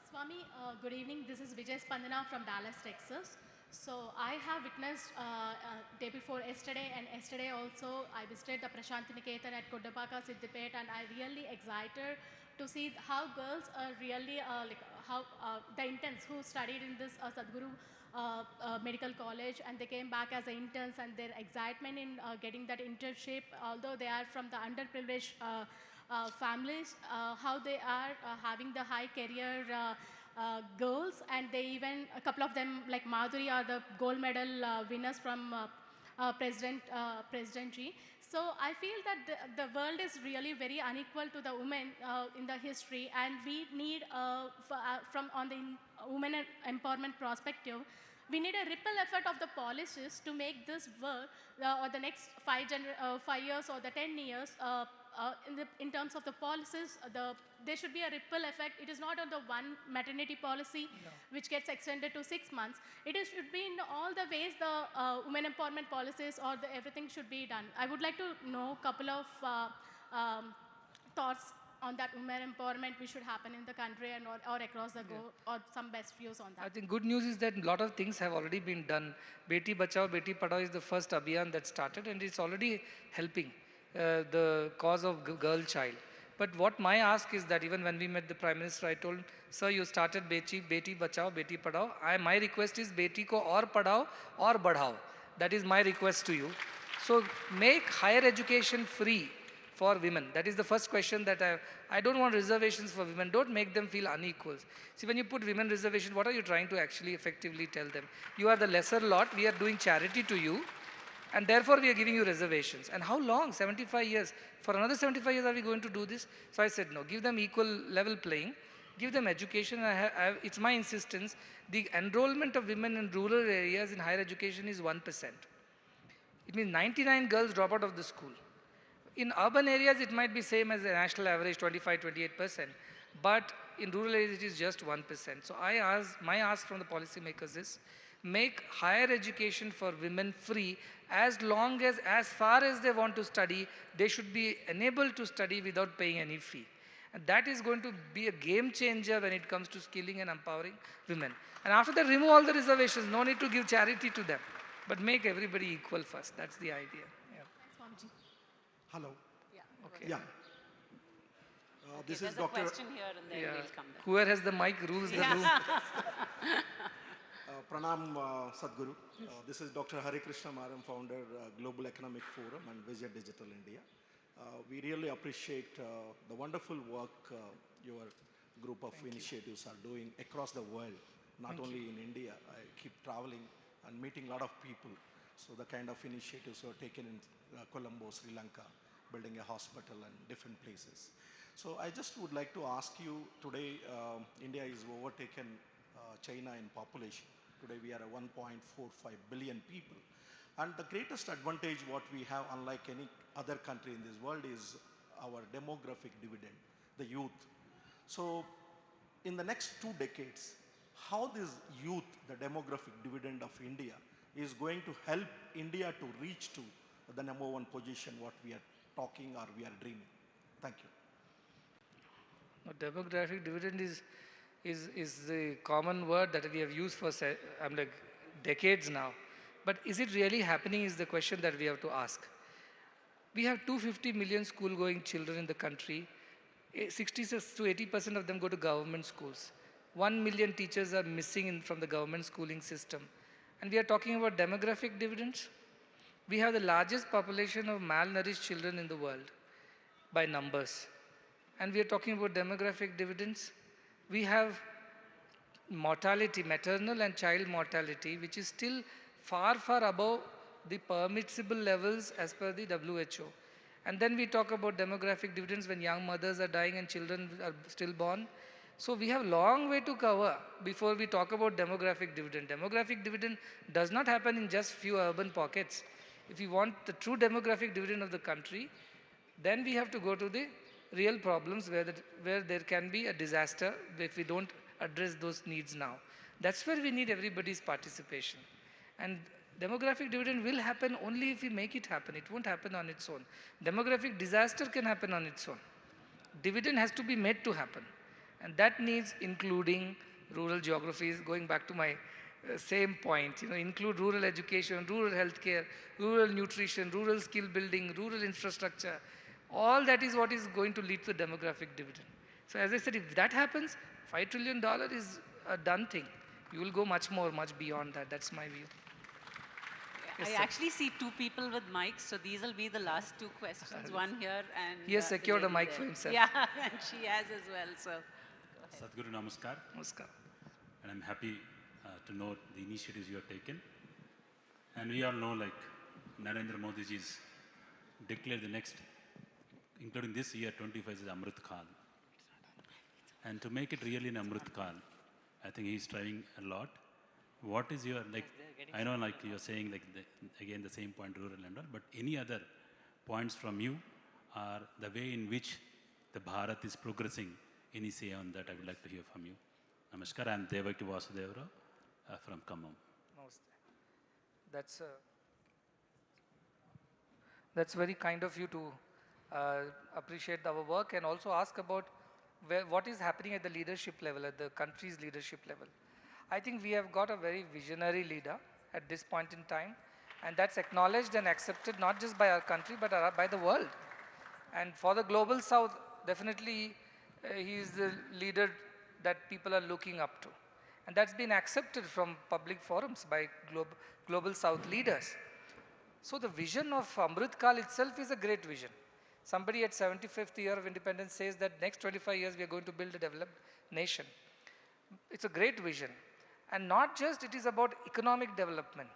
Swami, good evening. This is Vijay Spandana from Dallas, Texas. So I have witnessed day before yesterday and yesterday also I visited the Prashanti Niketan at Kodapaka, Siddipet, and I really excited to see how girls are really the interns who studied in this Sadhguru medical college, and they came back as interns, and their excitement in getting that internship, although they are from the underprivileged families, how they are having the high career goals, and they even, a couple of them like Madhuri are the gold medal winners from President Ji. So I feel that the world is really very unequal to the women in the history, and we need, from on the women empowerment perspective, we need a ripple effect of the policies to make this world, or the next 5 years or the 10 years, in terms of the policies, there should be a ripple effect. It is not on the one maternity policy, which gets extended to 6 months. Should be in all the ways the women empowerment policies or everything should be done. I would like to know a couple of thoughts on that women empowerment which should happen in the country and or across the globe, or some best views on that. I think good news is that a lot of things have already been done. Beti Bachao, Beti Padhao is the first abhiyan that started, and it's already helping the cause of girl child. But what my ask is that even when we met the Prime Minister, I told him, sir, you started Beti Bachao, Beti Padhao. My request is Beti ko aur padhao aur badhao. That is my request to you. So make higher education free for women. That is the first question that I don't want reservations for women. Don't make them feel unequals. See, when you put women reservation, what are you trying to actually effectively tell them? You are the lesser lot. We are doing charity to you, and therefore we are giving you reservations. And how long? 75 years. For another 75 years are we going to do this? So I said, no, give them equal level playing. Give them education. It's my insistence. The enrollment of women in rural areas in higher education is 1%. It means 99 girls drop out of the school. In urban areas, it might be same as the national average, 25-28%. But in rural areas, it is just 1%. So my ask from the policymakers is, make higher education for women free as far as they want to study, they should be enabled to study without paying any fee. And that is going to be a game changer when it comes to skilling and empowering women. And after that, remove all the reservations. No need to give charity to them. But make everybody equal first. That's the idea. Yeah. Thanks, Swamiji. Hello. Yeah. Yeah. This is Dr. There's a question here, and then we'll come there. Whoever has the mic rules the room. Pranam Sadhguru. This is Dr. Hari Krishna Maram, founder, Global Economic Forum and Vijay Digital India. We really appreciate the wonderful work your group of initiatives are doing across the world, not only in India. I keep traveling and meeting a lot of people. So the kind of initiatives were taken in Colombo, Sri Lanka, building a hospital and different places. So I just would like to ask you, today India is overtaken China in population. Today we are at 1.45 billion people. And the greatest advantage what we have, unlike any other country in this world, is our demographic dividend, the youth. So in the next 2 decades, how this youth, the demographic dividend of India, is going to help India to reach to the #1 position what we are talking or we are dreaming. Thank you. Demographic dividend is the common word that we have used for decades now. But is it really happening is the question that we have to ask. We have 250 million school-going children in the country. 60 to 80% of them go to government schools. 1 million teachers are missing from the government schooling system. And we are talking about demographic dividends. We have the largest population of malnourished children in the world by numbers. And we are talking about demographic dividends. We have mortality, maternal and child mortality, which is still far, far above the permissible levels as per the WHO. And then we talk about demographic dividends when young mothers are dying and children are still born. So we have a long way to cover before we talk about demographic dividend. Demographic dividend does not happen in just few urban pockets. If we want the true demographic dividend of the country, then we have to go to the real problems where there can be a disaster if we don't address those needs now. That's where we need everybody's participation. And demographic dividend will happen only if we make it happen. It won't happen on its own. Demographic disaster can happen on its own. Dividend has to be made to happen. And that needs including rural geographies, going back to my same point, include rural education, rural healthcare, rural nutrition, rural skill building, rural infrastructure. All that is what is going to lead to the demographic dividend. So as I said, if that happens, $5 trillion is a done thing. You will go much more, much beyond that. That's my view. Yes, I sir. actually see 2 people with mics, so these will be the last 2 questions. One here and He has the secured a lady mic there. for himself. Yeah, and she has as well. So go ahead. Sadhguru Namaskar. Namaskar. And I'm happy to know the initiatives you have taken. And we all know Narendra Modi ji's declared the next, including this year, 25 is Amrit Kal. And to make it really an Amrit Kal, I think he's trying a lot. What is your, like, I know like you're saying like, again the same point, rural and all, but any other points from you or the way in which the Bharat is progressing, any say on that, I would like to hear from you. Namaskar, I'm Devaki Vasudevara from Khammam. That's very kind of you to appreciate our work and also ask about what is happening at the leadership level, at the country's leadership level. I think we have got a very visionary leader at this point in time, and that's acknowledged and accepted not just by our country but by the world. And for the Global South, definitely he is the leader that people are looking up to. And that's been accepted from public forums by Global South leaders. So the vision of Amrit Kal itself is a great vision. Somebody at 75th year of independence says that next 25 years we are going to build a developed nation. It's a great vision. And not just it is about economic development.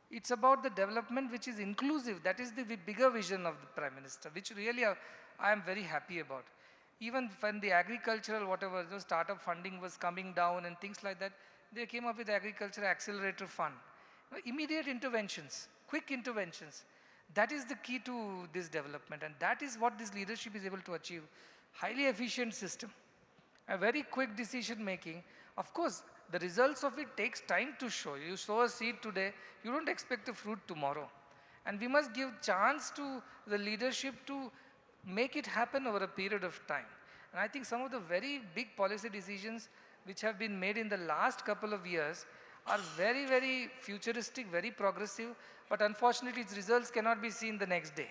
It's about the development which is inclusive. That is the bigger vision of the Prime Minister, which really I am very happy about. Even when the agricultural, whatever, the startup funding was coming down and things like that, they came up with the Agriculture Accelerator Fund. Immediate interventions, quick interventions. That is the key to this development, and that is what this leadership is able to achieve. Highly efficient system, a very quick decision making. Of course, the results of it takes time to show. You sow a seed today, you don't expect a fruit tomorrow. And we must give chance to the leadership to make it happen over a period of time. And I think some of the very big policy decisions which have been made in the last couple of years are very, very futuristic, very progressive, but unfortunately its results cannot be seen the next day.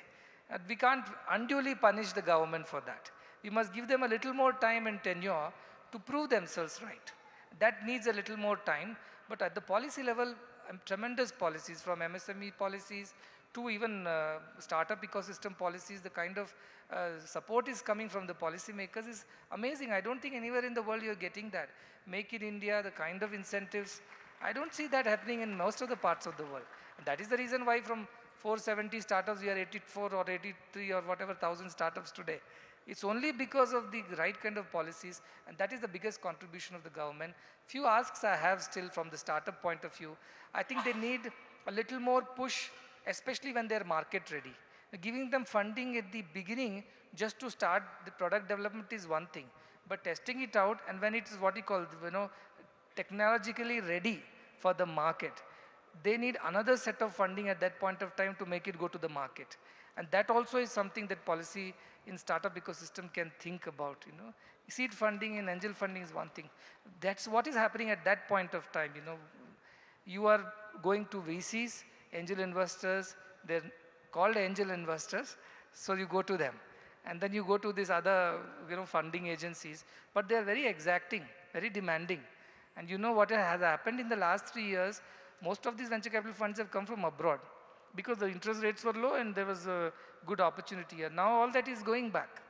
And we can't unduly punish the government for that. We must give them a little more time and tenure to prove themselves right. That needs a little more time, but at the policy level, tremendous policies, from MSME policies to even startup ecosystem policies. The kind of support is coming from the policymakers is amazing. I don't think anywhere in the world you're getting that. Make in India, the kind of incentives, I don't see that happening in most of the parts of the world. And that is the reason why from 470 startups, we are 84 or 83 or whatever thousand startups today. It's only because of the right kind of policies, and that is the biggest contribution of the government. Few asks I have still from the startup point of view. I think they need a little more push, especially when they're market ready. Giving them funding at the beginning just to start the product development is one thing, but testing it out, and when it is what you call, technologically ready for the market, they need another set of funding at that point of time to make it go to the market. And that also is something that policy in startup ecosystem can think about. Seed funding and angel funding is one thing. That's what is happening at that point of time. You are going to VCs, angel investors, they're called angel investors, so you go to them. And then you go to these other funding agencies, but they're very exacting, very demanding. And you know what has happened in the last 3 years? Most of these venture capital funds have come from abroad because the interest rates were low and there was a good opportunity here. Now all that is going back.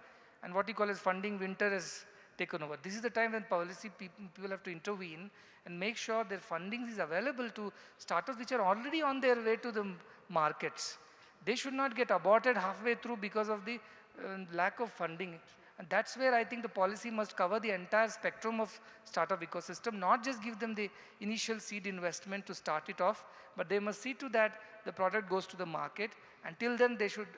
And what you call as funding winter has taken over. This is the time when policy people have to intervene and make sure their funding is available to startups which are already on their way to the markets. They should not get aborted halfway through because of the lack of funding. And that's where I think the policy must cover the entire spectrum of startup ecosystem, not just give them the initial seed investment to start it off, but they must see to that the product goes to the market. Until then, they should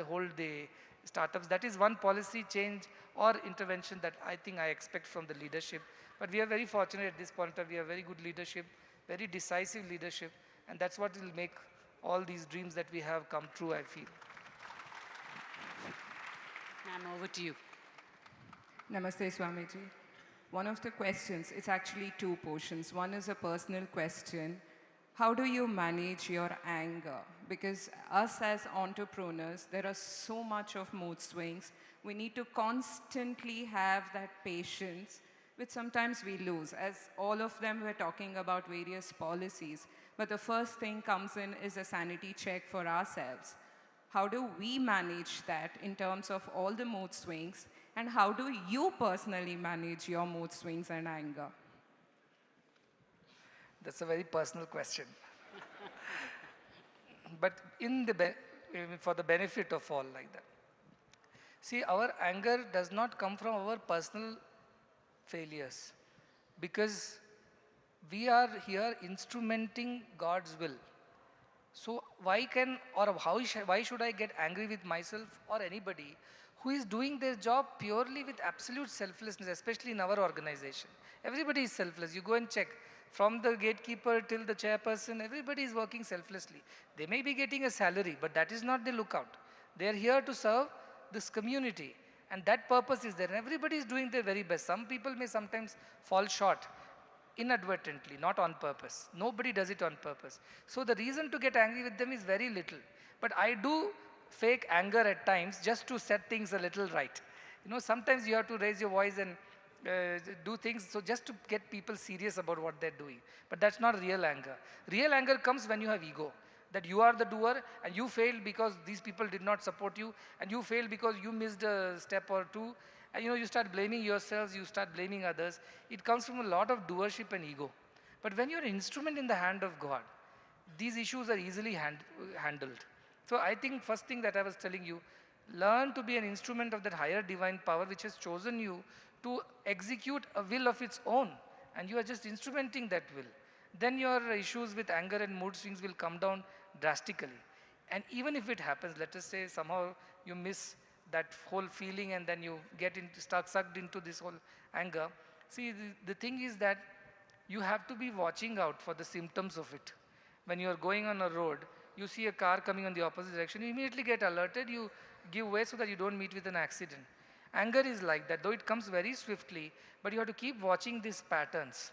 hold the startups. That is one policy change or intervention that I think I expect from the leadership. But we are very fortunate at this point we have very good leadership, very decisive leadership, and that's what will make all these dreams that we have come true, I feel. Ma'am, over to you. Namaste, Swamiji. One of the questions, it's actually two portions. One is a personal question. How do you manage your anger? Because us as entrepreneurs, there are so much of mood swings. We need to constantly have that patience, which sometimes we lose. As all of them were talking about various policies, but the first thing comes in is a sanity check for ourselves. How do we manage that in terms of all the mood swings? And how do you personally manage your mood swings and anger? That's a very personal question. but for the benefit of all, like that. See, our anger does not come from our personal failures, because we are here instrumenting God's will. So why should I get angry with myself or anybody who is doing their job purely with absolute selflessness, especially in our organization? Everybody is selfless. You go and check. From the gatekeeper till the chairperson, everybody is working selflessly. They may be getting a salary, but that is not the lookout. They are here to serve this community, and that purpose is there. And everybody is doing their very best. Some people may sometimes fall short inadvertently, not on purpose. Nobody does it on purpose. So the reason to get angry with them is very little. But I do fake anger at times just to set things a little right. You know, sometimes you have to raise your voice and do things so just to get people serious about what they're doing. But that's not real anger. Real anger comes when you have ego, that you are the doer and you failed because these people did not support you, and you failed because you missed a step or two, and you start blaming yourselves, you start blaming others. It comes from a lot of doership and ego. But when you're an instrument in the hand of God, these issues are easily handled. So I think first thing that I was telling you, learn to be an instrument of that higher divine power which has chosen you to execute a will of its own, and you are just instrumenting that will. Then your issues with anger and mood swings will come down drastically. And even if it happens, let us say somehow you miss that whole feeling and then you start sucked into this whole anger. See, the thing is that you have to be watching out for the symptoms of it. When you are going on a road, you see a car coming on the opposite direction, you immediately get alerted, you give way so that you don't meet with an accident. Anger is like that, though it comes very swiftly, but you have to keep watching these patterns.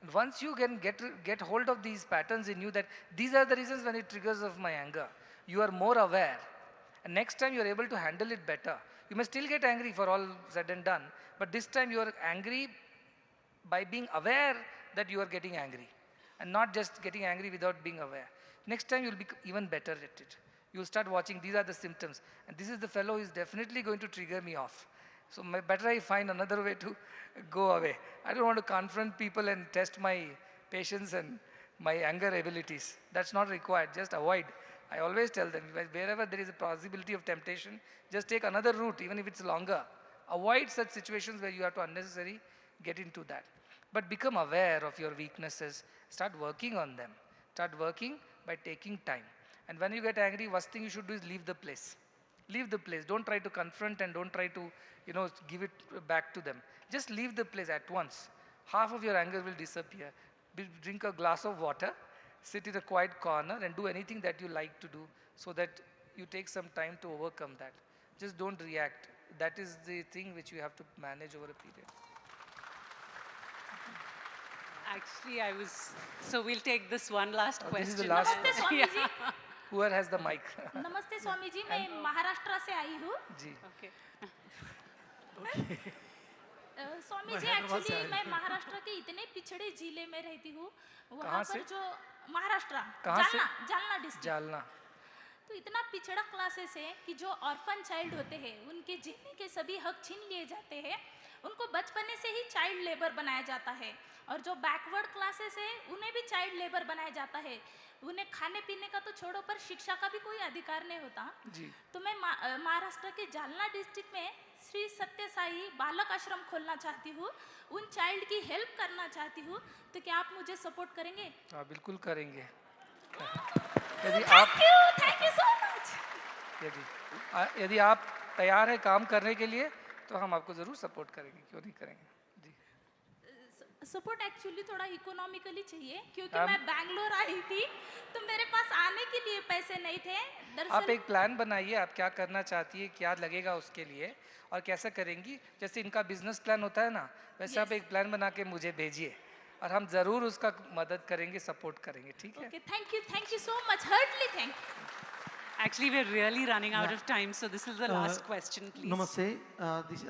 And once you can get hold of these patterns in you, that these are the reasons when it triggers of my anger, you are more aware. And next time you are able to handle it better. You may still get angry for all said and done, but this time you are angry by being aware that you are getting angry, and not just getting angry without being aware. Next time you will be even better at it. You will start watching, these are the symptoms, and this is the fellow who is definitely going to trigger me off. So better I find another way to go away. I don't want to confront people and test my patience and my anger abilities. That's not required, just avoid. I always tell them, wherever there is a possibility of temptation, just take another route, even if it's longer. Avoid such situations where you have to unnecessarily get into that. But become aware of your weaknesses. Start working on them. Start working by taking time. And when you get angry, first thing you should do is leave the place. Leave the place. Don't try to confront and don't try to, give it back to them. Just leave the place at once. Half of your anger will disappear. Drink a glass of water, sit in a quiet corner and do anything that you like to do so that you take some time to overcome that. Just don't react. That is the thing which you have to manage over a period. Actually, so we'll take this one last question. This is the last नमस्ते Swami ji. Whoever has the mic. नमस्ते स्वामी जी, मैं महाराष्ट्र से आई हूँ। जी। Okay. Swami ji, actually मैं महाराष्ट्र के इतने पिछड़े जिले में रहती हूँ, वहाँ पर जो महाराष्ट्र, जालना डिस्ट्रिक्ट। जालना। तो इतना पिछड़ा क्लासेस है कि जो ऑर्फन चाइल्ड होते हैं, उनके जीने के सभी हक छीन लिए जाते हैं, उनको बचपने से ही चाइल्ड लेबर बनाया जाता है, और जो बैकवर्ड क्लासेस है उन्हें भी चाइल्ड लेबर बनाया जाता है। उन्हें खाने पीने का तो छोड़ो, पर शिक्षा का भी कोई अधिकार नहीं होता जी। तो मैं महाराष्ट्र के जालना डिस्ट्रिक्ट में श्री सत्य साई बालक आश्रम खोलना चाहती हूँ, उन चाइल्ड की हेल्प करना चाहती हूँ, तो क्या आप मुझे सपोर्ट करेंगे? हाँ, बिल्कुल करेंगे। Thank you so much. यदि आप तैयार है काम करने के लिए, तो हम आपको जरूर सपोर्ट करेंगे, क्यों नहीं करेंगे जी। सपोर्ट एक्चुअली थोड़ा इकोनॉमिकली चाहिए, क्योंकि मैं बैंगलोर आई थी तो मेरे पास आने के लिए पैसे नहीं थे। आप एक प्लान बनाइए, आप क्या करना चाहती है, क्या लगेगा उसके लिए और कैसे करेंगी। जैसे इनका बिजनेस प्लान होता है ना, वैसे आप एक प्लान बना के मुझे भेजिए और हम जरूर उसका मदद करेंगे, सपोर्ट करेंगे, ठीक है? Thank you so much, heartily thank you. Actually, we're really running out of time, so this is the last question, please. Namaste.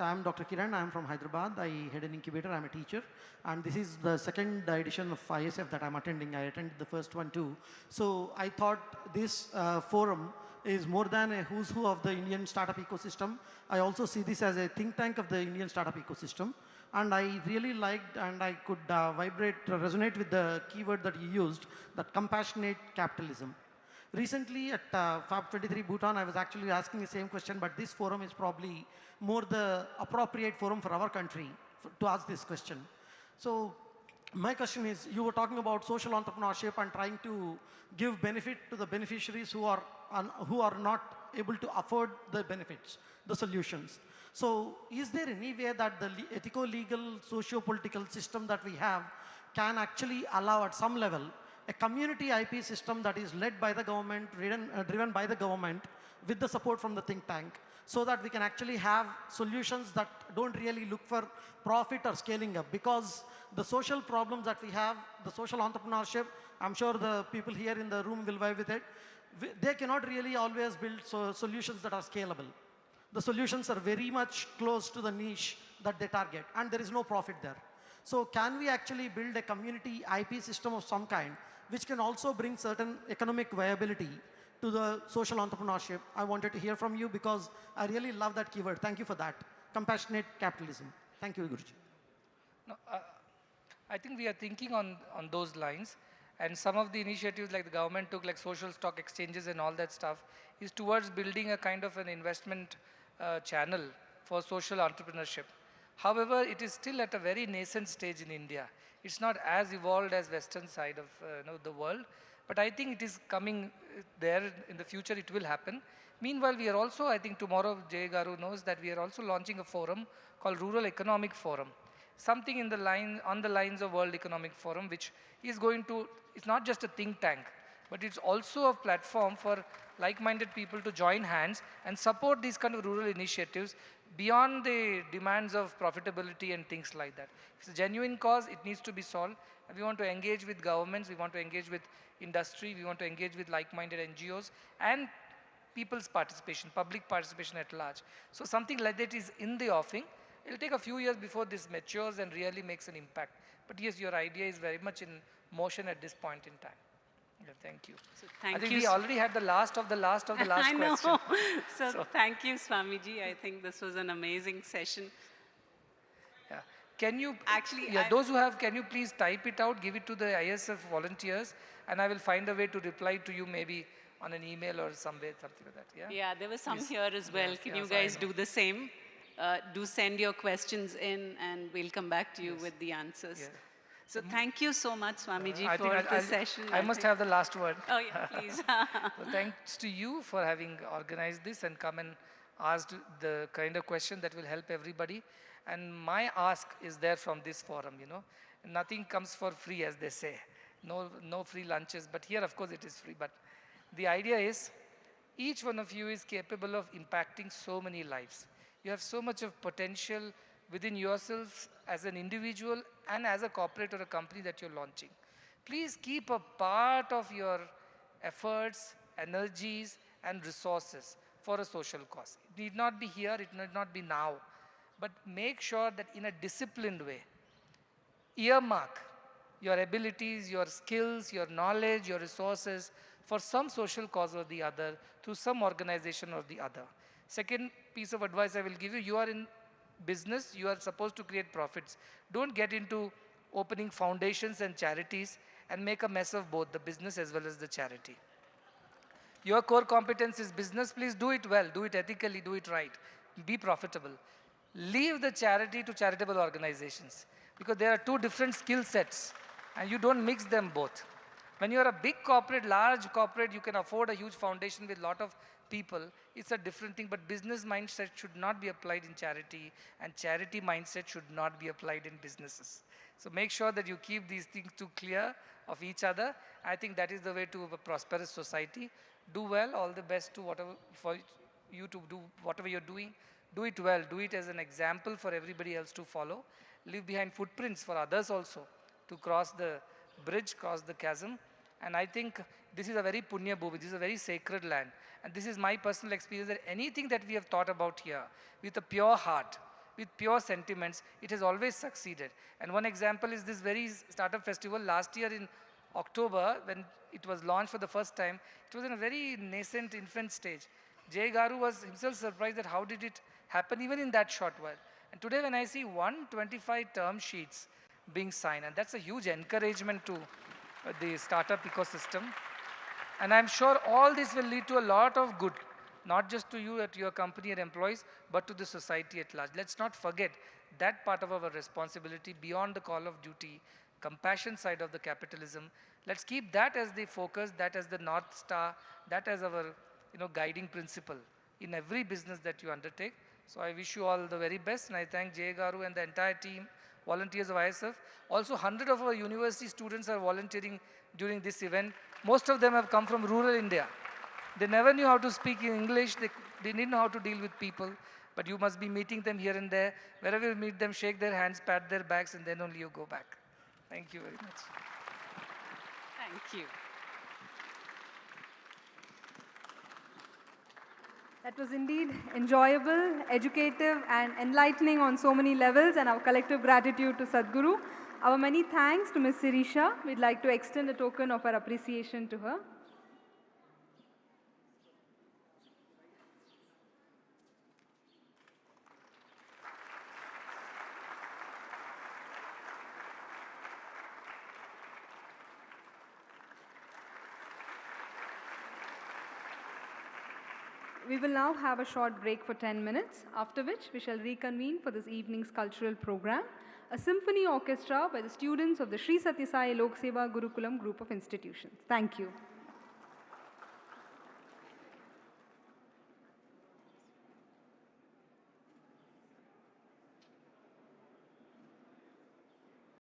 I'm Dr. Kiran. I'm from Hyderabad. I head an incubator. I'm a teacher. And this is the second edition of ISF that I'm attending. I attended the first one too. So I thought this forum is more than a who's who of the Indian startup ecosystem. I also see this as a think tank of the Indian startup ecosystem. And I really liked, and I could resonate with the keyword that you used, that compassionate capitalism. Recently at FAB 23 Bhutan, I was actually asking the same question, but this forum is probably more the appropriate forum for our country to ask this question. So my question is, you were talking about social entrepreneurship and trying to give benefit to the beneficiaries who are not able to afford the benefits, the solutions. So is there any way that the ethico-legal, socio-political system that we have can actually allow at some level a community IP system that is led by the government, driven by the government with the support from the think tank, so that we can actually have solutions that don't really look for profit or scaling up? Because the social problems that we have, the social entrepreneurship, I'm sure the people here in the room will vibe with it, they cannot really always build solutions that are scalable. The solutions are very much close to the niche that they target, and there is no profit there. So can we actually build a community IP system of some kind, which can also bring certain economic viability to the social entrepreneurship? I wanted to hear from you because I really love that keyword. Thank you for that. Compassionate capitalism. Thank you, Guruji. No, I think we are thinking on those lines. And some of the initiatives like the government took, like social stock exchanges and all that stuff, is towards building a kind of an investment channel for social entrepreneurship. However, it is still at a very nascent stage in India. It's not as evolved as western side of the world, but I think it is coming there. In the future it will happen. Meanwhile, we are also, I think tomorrow Jay Garu knows that we are also launching a forum called Rural Economic Forum. Something in the on the lines of World Economic Forum, which is going to, it's not just a think tank, but it's also a platform for like-minded people to join hands and support these kind of rural initiatives beyond the demands of profitability and things like that. It's a genuine cause, it needs to be solved, and we want to engage with governments, we want to engage with industry, we want to engage with like-minded NGOs and people's participation, public participation at large. So something like that is in the offing. It'll take a few years before this matures and really makes an impact. But yes, your idea is very much in motion at this point in time. Yeah, thank you. So thank I think you. we already had the last of the last of the last I know. question. So thank you, Swamiji. I think this was an amazing session. Yeah. Can you, actually, those who have, can you please type it out, give it to the ISF volunteers, and I will find a way to reply to you maybe on an email or some way, something like that. Yeah, yeah, there were some please. here as well. Yes, Can yes, you guys do the same? Do send your questions in and we'll come back to you with the answers. Yeah. So thank you so much, Swamiji, for this session. I must have the last word. Oh, yeah, please. So thanks to you for having organized this and come and asked the kind of question that will help everybody. And my ask is there from this forum, Nothing comes for free, as they say. No free lunches, but here, of course, it is free. But the idea is, each one of you is capable of impacting so many lives. You have so much of potential within yourself as an individual and as a corporate or a company that you're launching. Please keep a part of your efforts, energies, and resources for a social cause. It need not be here, it need not be now, but make sure that in a disciplined way, earmark your abilities, your skills, your knowledge, your resources for some social cause or the other, through some organization or the other. Second piece of advice I will give you, you are in business, you are supposed to create profits. Don't get into opening foundations and charities and make a mess of both the business as well as the charity. Your core competence is business, please do it well, do it ethically, do it right, be profitable. Leave the charity to charitable organizations, because there are two different skill sets and you don't mix them both. When you are a big corporate, large corporate, you can afford a huge foundation with a lot of people. It's a different thing, but business mindset should not be applied in charity, and charity mindset should not be applied in businesses. So make sure that you keep these things too clear of each other. I think that is the way to a prosperous society. Do well, all the best to whatever, for you to do whatever you're doing. Do it well, do it as an example for everybody else to follow. Leave behind footprints for others also to cross the bridge, cross the chasm. And I think this is a very punya bhuvi, this is a very sacred land. And this is my personal experience, that anything that we have thought about here with a pure heart, with pure sentiments, it has always succeeded. And one example is this very startup festival last year in October, when it was launched for the first time. It was in a very nascent infant stage. Jay Garu was himself surprised that how did it happen even in that short while. And today when I see 125 term sheets being signed, and that's a huge encouragement to the startup ecosystem. And I'm sure all this will lead to a lot of good, not just to you at your company and employees, but to the society at large. Let's not forget that part of our responsibility beyond the call of duty, compassion side of the capitalism. Let's keep that as the focus, that as the North Star, that as our guiding principle in every business that you undertake. So I wish you all the very best, and I thank Jay Garu and the entire team, volunteers of ISF. Also, 100 of our university students are volunteering during this event. Most of them have come from rural India. They never knew how to speak in English. They didn't know how to deal with people. But you must be meeting them here and there. Wherever you meet them, shake their hands, pat their backs, and then only you go back. Thank you very much. Thank you. That was indeed enjoyable, educative, and enlightening on so many levels, and our collective gratitude to Sadhguru. Our many thanks to Ms. Sirisha. We'd like to extend a token of our appreciation to her. We will now have a short break for 10 minutes, after which we shall reconvene for this evening's cultural program, a symphony orchestra by the students of the Sri Sathya Sai Lok Seva Gurukulam group of institutions. Thank you.